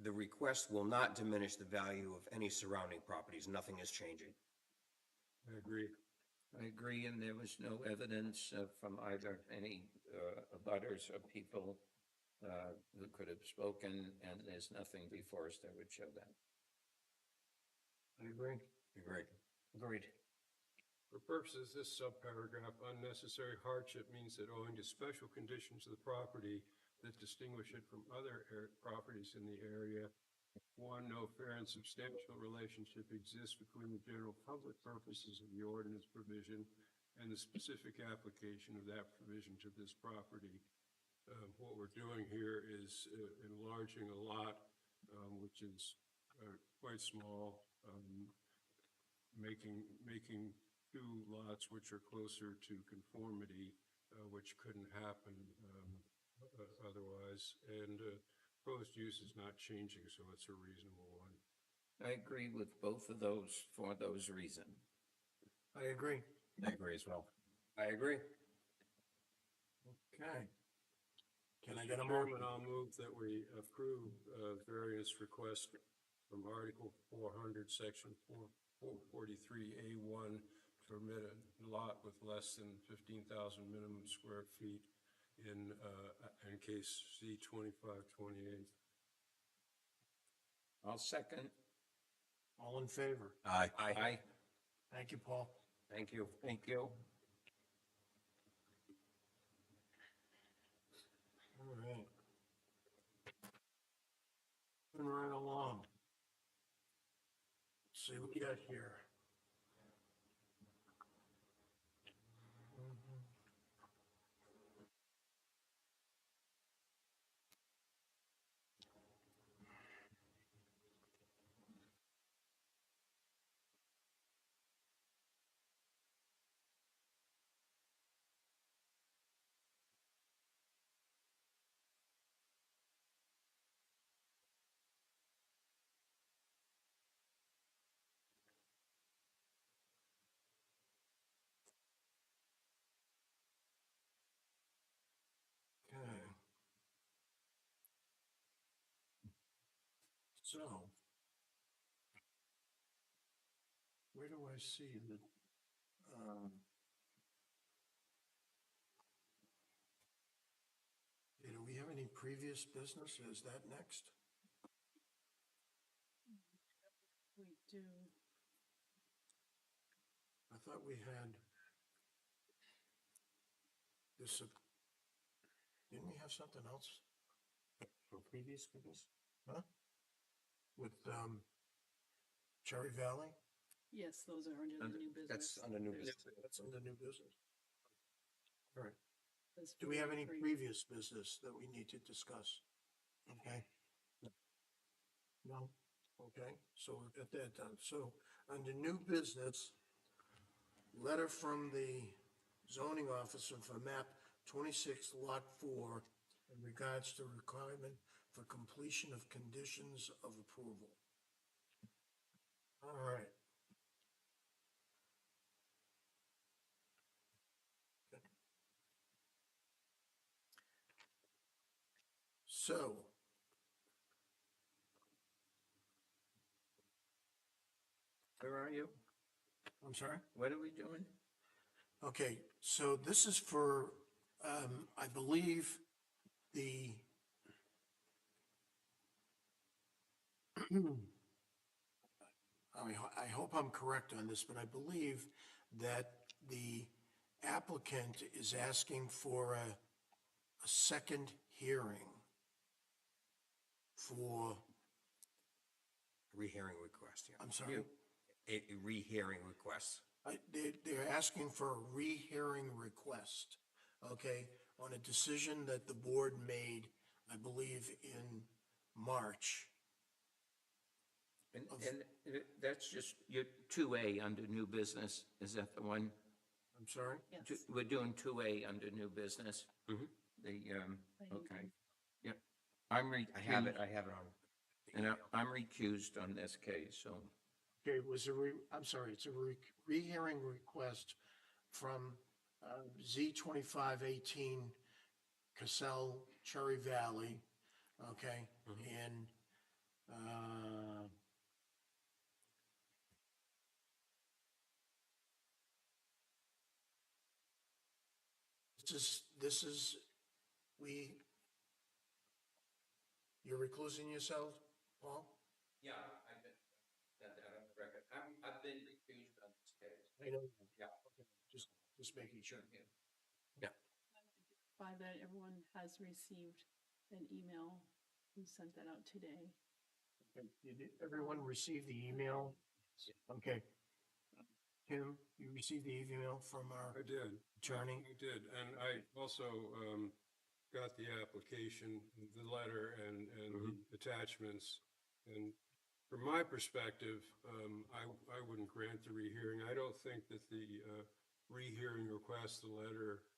The request will not diminish the value of any surrounding properties. Nothing is changing. I agree. I agree, and there was no evidence from either any abutters or people who could have spoken, and there's nothing before us that would show that. I agree. Agreed. Agreed. For purposes of this subparagraph, unnecessary hardship means that owing to special conditions of the property that distinguish it from other properties in the area, one, no fair and substantial relationship exists between the general public purposes of the ordinance provision and the specific application of that provision to this property. What we're doing here is enlarging a lot, which is quite small, making two lots which are closer to conformity, which couldn't happen otherwise. And proposed use is not changing, so it's a reasonable one. I agree with both of those for those reasons. I agree. I agree as well. I agree. Okay. Can I Mr. get a motion? Chairman, I'll move that we approve variance request from Article 400, Section 443A1 to permit a lot with less than 15,000 minimum square feet in case C2528. I'll second. All in favor? Aye. Aye. Thank you, Paul. Thank you. Thank you. All right. Moving right along. Let's see what we got here. Okay. So, where do I see the, do we have any previous business? Is that next? We do. I thought we had this, didn't we have something else for previous business? Huh? With, Cherry Valley? Yes, those are under the new business. That's under new business. That's under new business. All right. That's Do we have any 43. previous business that we need to discuss? Okay. No? Okay, so we've got that done. So under new business, letter from the zoning officer for map 26 lot 4 in regards to requirement for completion of conditions of approval. All right. Okay. So, Where are you? I'm sorry? What are we doing? Okay, so this is for, I believe, the, I hope I'm correct on this, but I believe that the applicant is asking for a second hearing for rehearing request, yeah. I'm sorry? A rehearing request. They're asking for a rehearing request, okay, on a decision that the board made, I believe, in March. And that's just your 2A under new business, is that the one? I'm sorry? Yes. We're doing 2A under new business? Mhm. The, Planning okay, board. yeah. I'm I have it recused, on. the and email. I'm recused on this case, so. Okay, I'm sorry, it's a rehearing request from Z 2518 Cassell Cherry Valley, okay? And this is, you're reclusing yourself, Paul? Yeah, I've been, that on the record. I've been recused on this case. I know. Yeah. Okay, just making sure. By that, everyone has received an email. We sent that out today. Okay, did everyone receive the email? Okay. Tim, you received the email from our I did. attorney? I did, and I also got the application, the letter, and the attachments. And from my perspective, I wouldn't grant the rehearing. I don't think that the rehearing request, the letter,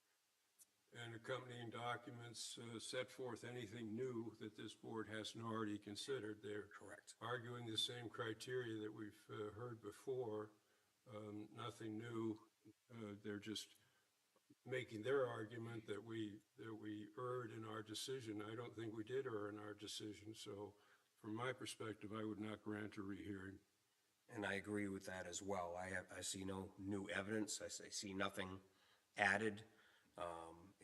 and accompanying documents set forth anything new that this board hasn't already considered. They're Correct. arguing the same criteria that we've heard before. Nothing new. They're just making their argument that we erred in our decision. I don't think we did err in our decision. So from my perspective, I would not grant a rehearing. And I agree with that as well. I see no new evidence. I see nothing added.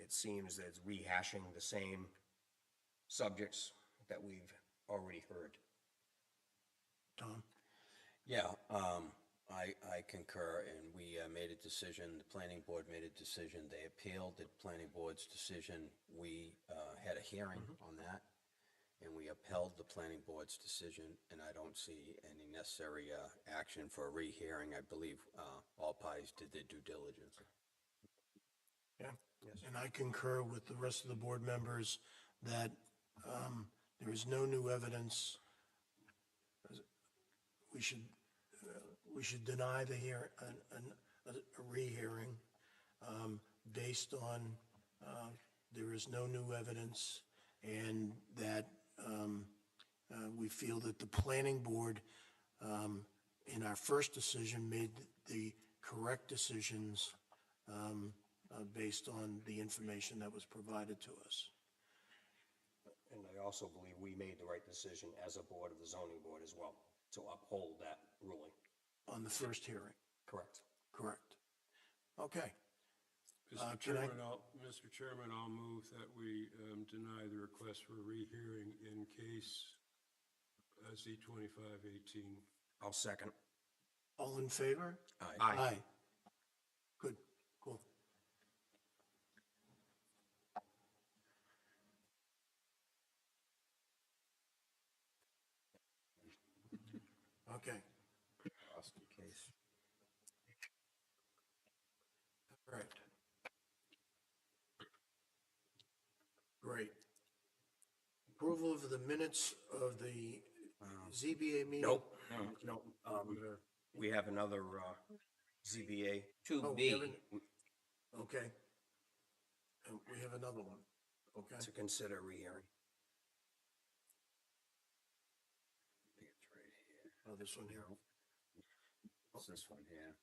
It seems that it's rehashing the same subjects that we've already heard. Tom? Yeah, I concur, and we made a decision, the planning board made a decision, they appealed the planning board's decision. We had a hearing on that, and we upheld the planning board's decision, and I don't see any necessary action for a rehearing. I believe all parties did their due diligence. Yeah. And I concur with the rest of the board members that there is no new evidence. We should deny the a rehearing based on there is no new evidence, and that we feel that the planning board in our first decision made the correct decisions based on the information that was provided to us. And I also believe we made the right decision as a board of the zoning board as well to uphold that ruling. On the first hearing, Correct. correct. Okay. Mr. Chairman, I'll move that we deny the request for a rehearing in case Z 2518. I'll second. All in favor? Aye. Good, cool. Okay, Lost the case. all right. Great. Approval of the minutes of the ZBA meeting? Nope. No. We have another ZBA. Oh, 2B, okay. And we have another one, okay? to consider rehearing. I think it's right here. Oh, this one here. It's this one here.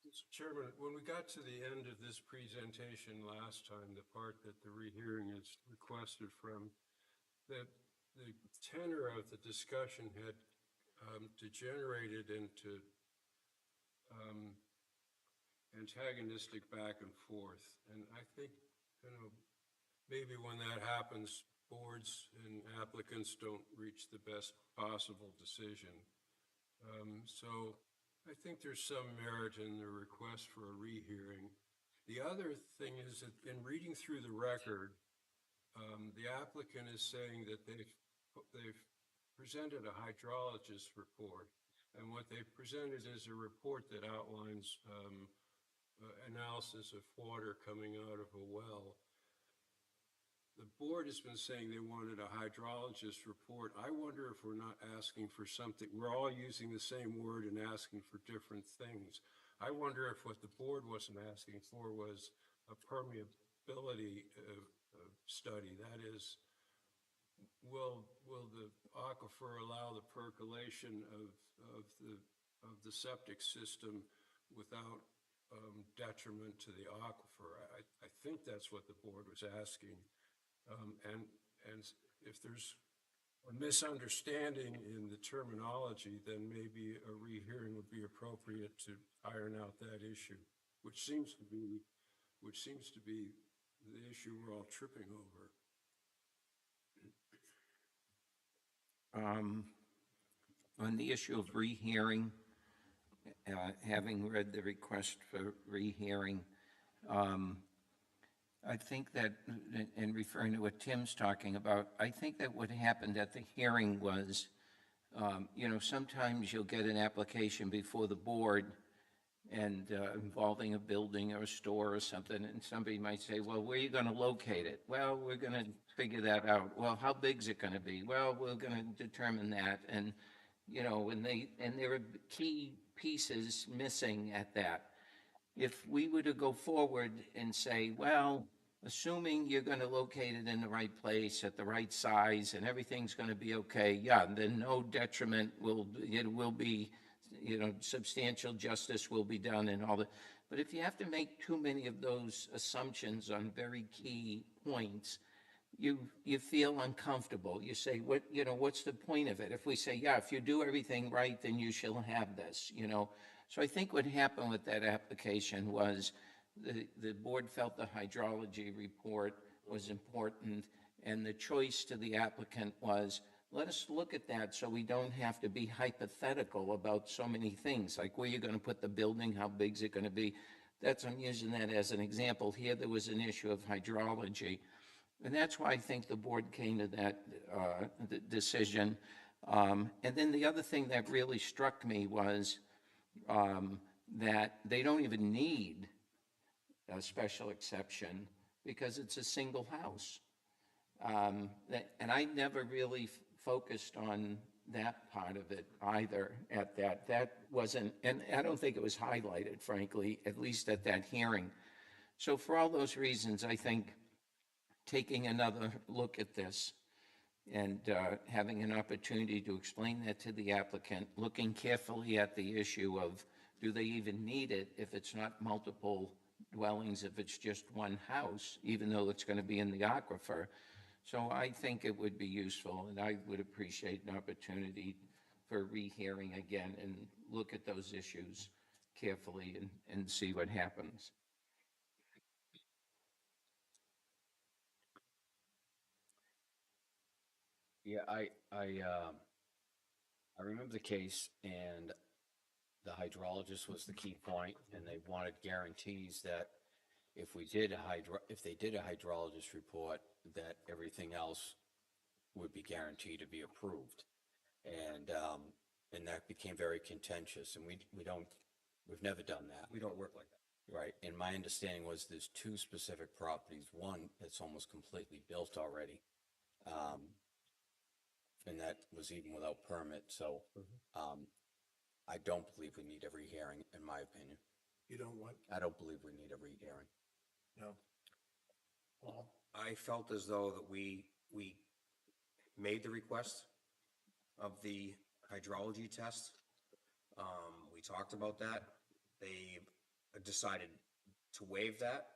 Mr. Chairman, when we got to the end of this presentation last time, the part that the rehearing is requested from, that the tenor of the discussion had degenerated into antagonistic back and forth. And I think, maybe when that happens, boards and applicants don't reach the best possible decision. So I think there's some merit in the request for a rehearing. The other thing is that in reading through the record, the applicant is saying that they've presented a hydrologist report, and what they presented is a report that outlines analysis of water coming out of a well. The board has been saying they wanted a hydrologist report. I wonder if we're not asking for something. We're all using the same word and asking for different things. I wonder if what the board wasn't asking for was a permeability study. That is, will the aquifer allow the percolation of the septic system without detriment to the aquifer? I think that's what the board was asking. And if there's a misunderstanding in the terminology, then maybe a rehearing would be appropriate to iron out that issue, which seems to be the issue we're all tripping over. On the issue of rehearing, having read the request for rehearing, I think that, and referring to what Tim's talking about, I think that what happened at the hearing was, sometimes you'll get an application before the board and involving a building or a store or something, and somebody might say, well, where are you going to locate it? Well, we're going to figure that out. Well, how big's it going to be? Well, we're going to determine that. And, and there are key pieces missing at that. If we were to go forward and say, well, assuming you're going to locate it in the right place at the right size and everything's going to be okay, yeah, then no detriment it will be, substantial justice will be done and all that. But if you have to make too many of those assumptions on very key points, you feel uncomfortable. You say, what's the point of it? If we say, yeah, if you do everything right, then you shall have this, So I think what happened with that application was the board felt the hydrology report was important, and the choice to the applicant was, let us look at that so we don't have to be hypothetical about so many things, like where you're going to put the building, how big is it going to be. I'm using that as an example. Here there was an issue of hydrology, and that's why I think the board came to that decision. And then the other thing that really struck me was that they don't even need a special exception because it's a single house. And I never really focused on that part of it either at that. That wasn't, and I don't think it was highlighted, frankly, at least at that hearing. So for all those reasons, I think taking another look at this and having an opportunity to explain that to the applicant, looking carefully at the issue of, do they even need it if it's not multiple dwellings, if it's just one house, even though it's going to be in the aquifer. So I think it would be useful, and I would appreciate an opportunity for a rehearing again and look at those issues carefully and see what happens. Yeah, I remember the case, and the hydrologist was the key point, and they wanted guarantees that if they did a hydrologist report, that everything else would be guaranteed to be approved. And that became very contentious, and we've never done that. We don't work like that. Right, and my understanding was there's two specific properties, one that's almost completely built already. And that was even without permit, so, I don't believe we need a rehearing, in my opinion. You don't want, I don't believe we need a rehearing. no. Paul? I felt as though that we made the request of the hydrology test. We talked about that. They decided to waive that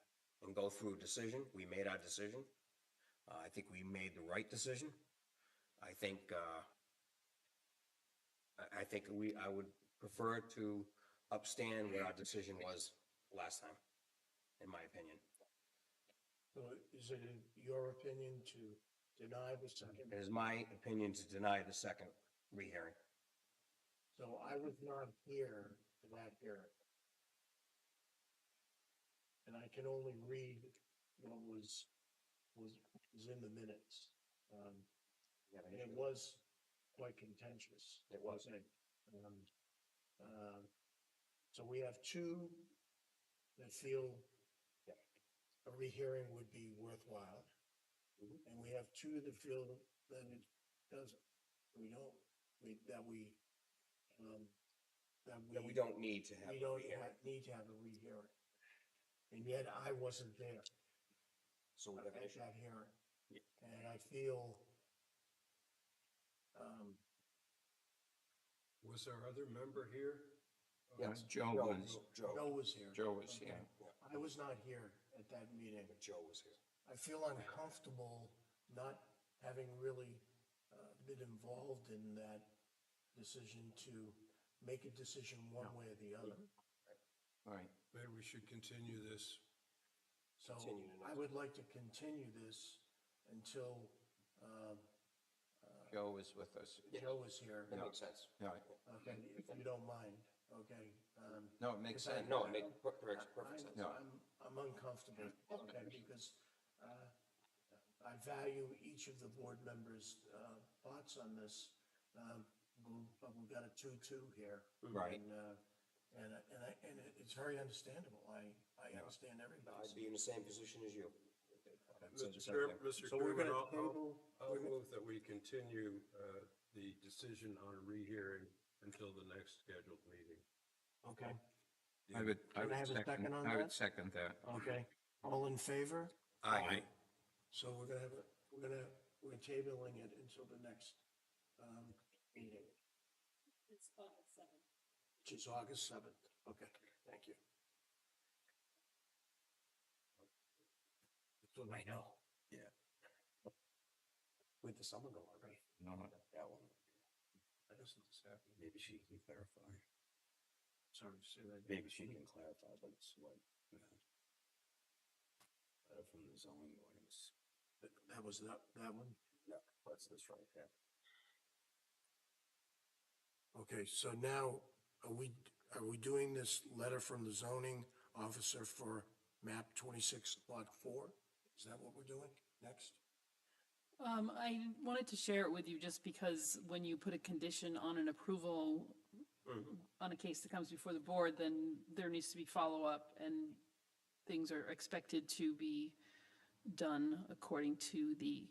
and go through a decision. We made our decision. I think we made the right decision. I think I would prefer to upstand what our decision was last time, in my opinion. So is it in your opinion to deny the second? It is my opinion to deny the second rehearing. So I was not here for that hearing. And I can only read what was in the minutes. And it was quite contentious. It was. Okay. Um, uh, So we have two that feel a rehearing would be worthwhile. And we have two that feel that it doesn't. We don't, we, that we, That we don't need to have. we a don't rehearing. need to have a rehearing. And yet I wasn't there So we have an at issue. that hearing. And I feel, Was our other member here? Yes. Joe was, Joe was here. Joe was Okay. here. I was not here at that meeting. But Joe was here. I feel uncomfortable not having really been involved in that decision to make a decision one way or the other. Right. Maybe we should continue this. So Continue to I would like to continue this until Joe was with us. Joe is here. That makes sense. Right. Okay, if you don't mind, okay. No, it makes Because I- sense. No, it makes perfect sense. No. I'm uncomfortable, okay, because I value each of the board members' thoughts on this. But we've got a 2-2 here. Right. And it's very understandable. I understand everybody's. I'd be in the same position as you. Mr. So we're Chairman, gonna table- I'll move that we continue the decision on a rehearing until the next scheduled meeting. Okay, I would Can I have a second on I would that? second that. okay. All in favor? Aye. So we're tabling it until the next meeting, It's August 7th. which is August 7th. Okay, thank you. I know. Yeah. With the summer going already. No, That one. That doesn't just happen. Maybe she can clarify. Sorry to say that. Maybe she can clarify, but it's what, from the zoning ordinance. That was that one? Yeah, that's this right there. Okay, so now, are we doing this letter from the zoning officer for map 26 lot 4? Is that what we're doing next? I wanted to share it with you just because when you put a condition on an approval on a case that comes before the board, then there needs to be follow-up and things are expected to be done according to the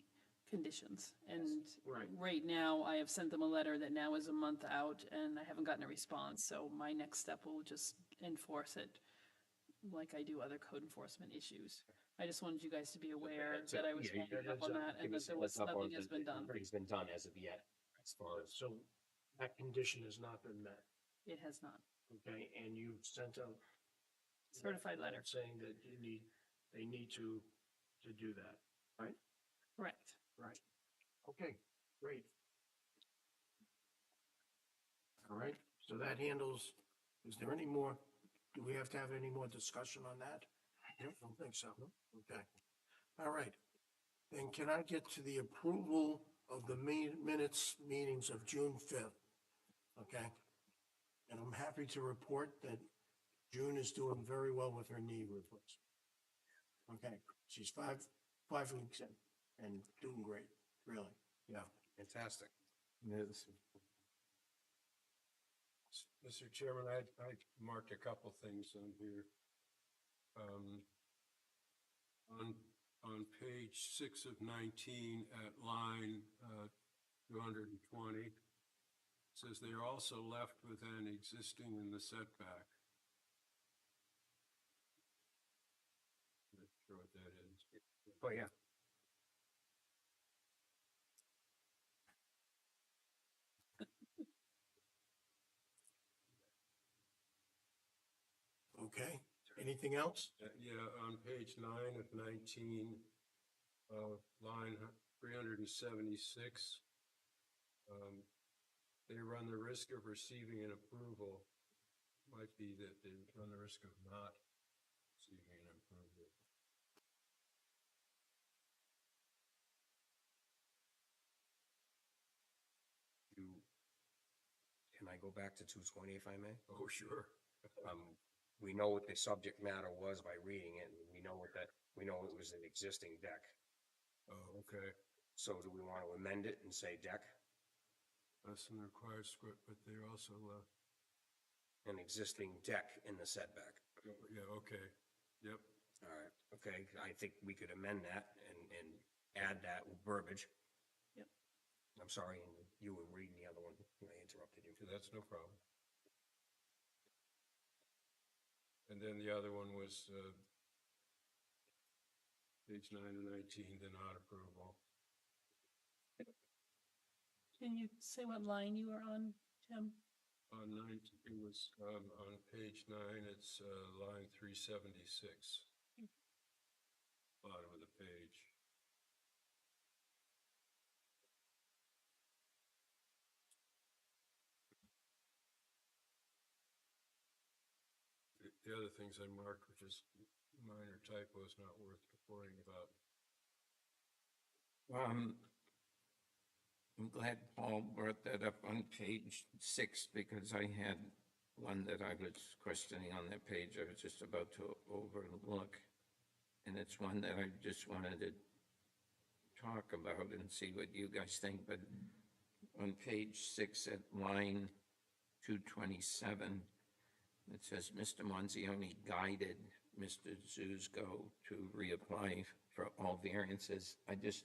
conditions. And Right. right now, I have sent them a letter that now is a month out and I haven't gotten a response. So my next step will just enforce it like I do other code enforcement issues. I just wanted you guys to be aware that I was following up on that and that there was nothing has been done. Nothing's been done as of yet, as far as. So that condition has not been met, It has not. okay? And you've sent a Certified letter. saying that they need to do that, right? Correct. Right. Okay, great. All right, so that handles, is there any more, do we have to have any more discussion on that? I don't think so. Okay. All right. Then can I get to the approval of the minutes meetings of June 5th? Okay? And I'm happy to report that June is doing very well with her knee replacement. Okay, she's five weeks in and doing great, really, yeah. Fantastic. Mr. Chairman, I marked a couple things on here. On page 6 of 19 at line 220, it says they are also left within existing in the setback. Not sure what that is. Oh, yeah. Okay, anything else? Yeah, on page 9 of 19, line 376, they run the risk of receiving an approval. Might be that they run the risk of not receiving an approval. Can I go back to 220 if I may? Oh, sure. We know what the subject matter was by reading it, and we know it was an existing deck. Oh, okay. So do we want to amend it and say deck? less than the required square, but they're also, An existing deck in the setback. yeah, okay, yep. All right, okay, I think we could amend that and add that verbiage. Yep. I'm sorry, and you were reading the other one, I interrupted you. That's no problem. And then the other one was, page 9 and 19, the not approval. Can you say what line you were on, Tim? On 9, it was, on page 9, it's, line 376. Bottom of the page. The other things I marked were just minor typos not worth worrying about. I'm glad Paul brought that up on page 6, because I had one that I was questioning on that page I was just about to overlook. And it's one that I just wanted to talk about and see what you guys think. But on page 6 at line 227, it says Mr. Monzioni guided Mr. Zuzgo to reapply for all variances. I just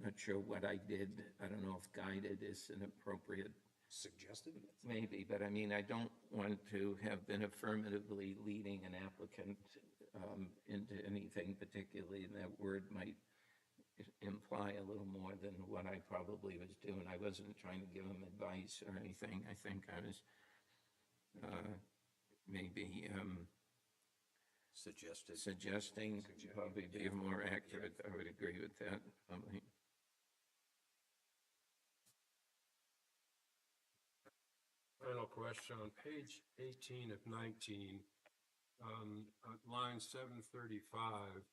not sure what I did. I don't know if guided is an appropriate, Suggested? maybe, but I mean, I don't want to have been affirmatively leading an applicant into anything particularly, and that word might imply a little more than what I probably was doing. I wasn't trying to give him advice or anything. I think I was maybe suggesting probably be more accurate. I would agree with that. Probably. Final question, on page 18 of 19, line 735,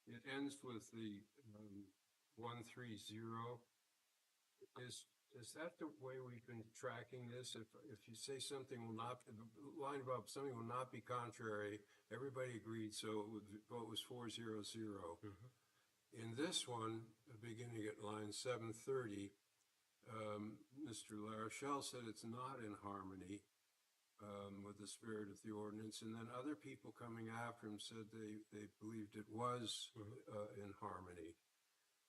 it ends with the 130. Is that the way we've been tracking this? If you say something will not, the line above, something will not be contrary, everybody agreed, so the vote was 4-0-0. In this one, beginning at line 730, Mr. LaRochelle said it's not in harmony with the spirit of the ordinance, and then other people coming after him said they believed it was in harmony.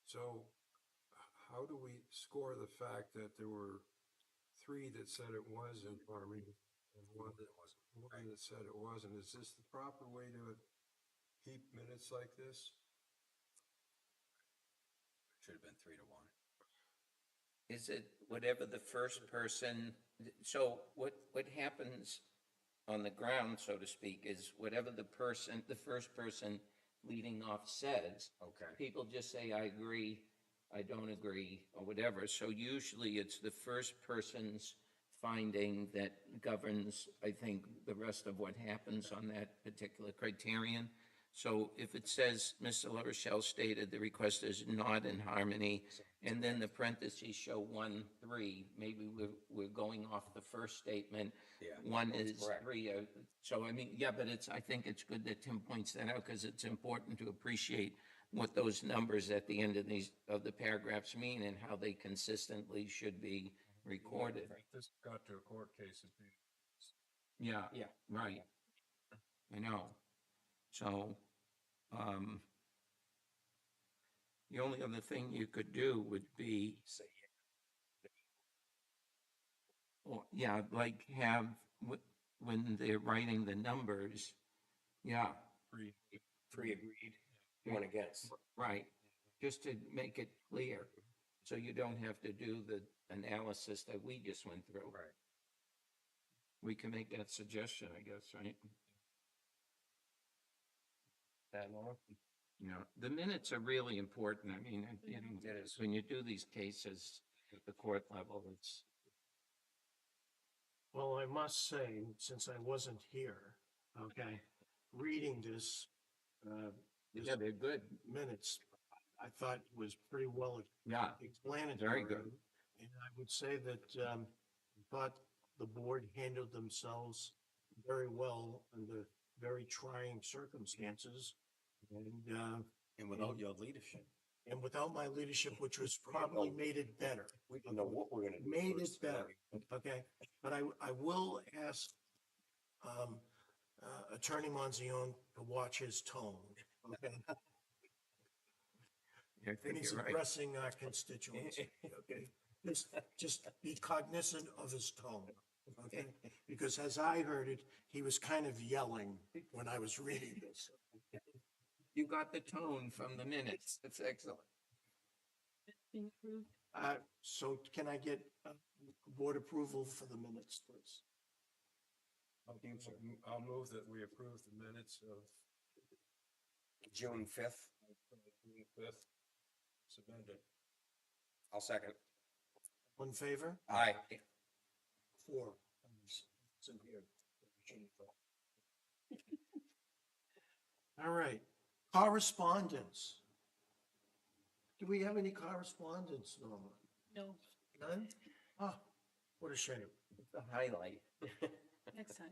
So how do we score the fact that there were 3 that said it was in harmony and one that said it wasn't? Is this the proper way to keep minutes like this? Should have been 3-1. Is it whatever the first person, so what happens on the ground, so to speak, is whatever the first person leading off says. Okay. People just say, I agree, I don't agree, or whatever. So usually it's the first person's finding that governs, I think, the rest of what happens on that particular criterion. So if it says, Mr. LaRochelle stated the request is not in harmony, and then the parentheses show 1-3, maybe we're going off the first statement. Yeah, 1 is correct. 3. So, I mean, yeah, but I think it's good that Tim points that out, because it's important to appreciate what those numbers at the end of the paragraphs mean and how they consistently should be recorded. This got to a court case as being. Yeah. Yeah. Right. I know. So, the only other thing you could do would be, or, yeah, like have, when they're writing the numbers, yeah, 3 agreed, 1 against. right, just to make it clear, so you don't have to do the analysis that we just went through. Right. We can make that suggestion, I guess, right? That long? You know, the minutes are really important. I mean, you know, It is. when you do these cases at the court level, it's, Well, I must say, since I wasn't here, okay, reading this yeah, they're good. minutes, I thought was pretty well Yeah, explanatory. very good. And I would say that, thought the board handled themselves very well under very trying circumstances. And, And without your leadership. and without my leadership, which was probably made it better. We didn't know what we're gonna do. Made it first. better, okay? But I will ask, Attorney Monzione to watch his tone, okay? I When think he's you're right. addressing our constituents, okay? Just be cognizant of his tone, okay? Because as I heard it, he was kind of yelling when I was reading this. You got the tone from the minutes. That's excellent. Being approved? So can I get board approval for the minutes, please? I'll move that we approve the minutes of June 5th, June 5th, submitted. I'll second. All in favor? Aye. 4. It's in here. All right, correspondence. Do we have any correspondence, Norma? No, None? Ah, what a shame. The highlight. next time.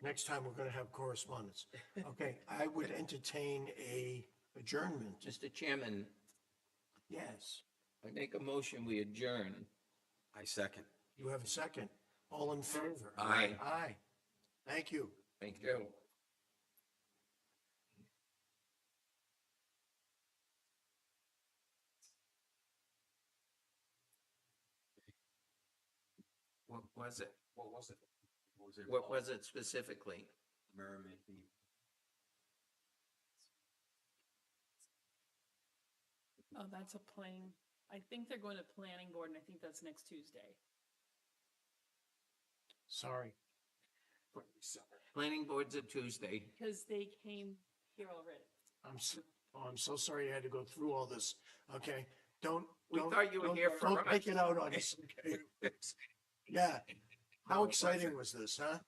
Next time, we're gonna have correspondence. Okay, I would entertain a adjournment. Mr. Chairman, Yes, I make a motion, we adjourn. I second. you have a second. All in favor? Aye. Aye. Thank you. Thank you. What was it? What was it? What was it specifically? Merrimack Beach. Oh, that's a I think they're going to planning board, and I think that's next Tuesday. Sorry. Planning board's a Tuesday. Because they came here already. I'm so sorry you had to go through all this. Okay, don't. We don't- thought you were don't- here for Don't us. take it out on us. Okay? Yeah. How exciting was this, huh?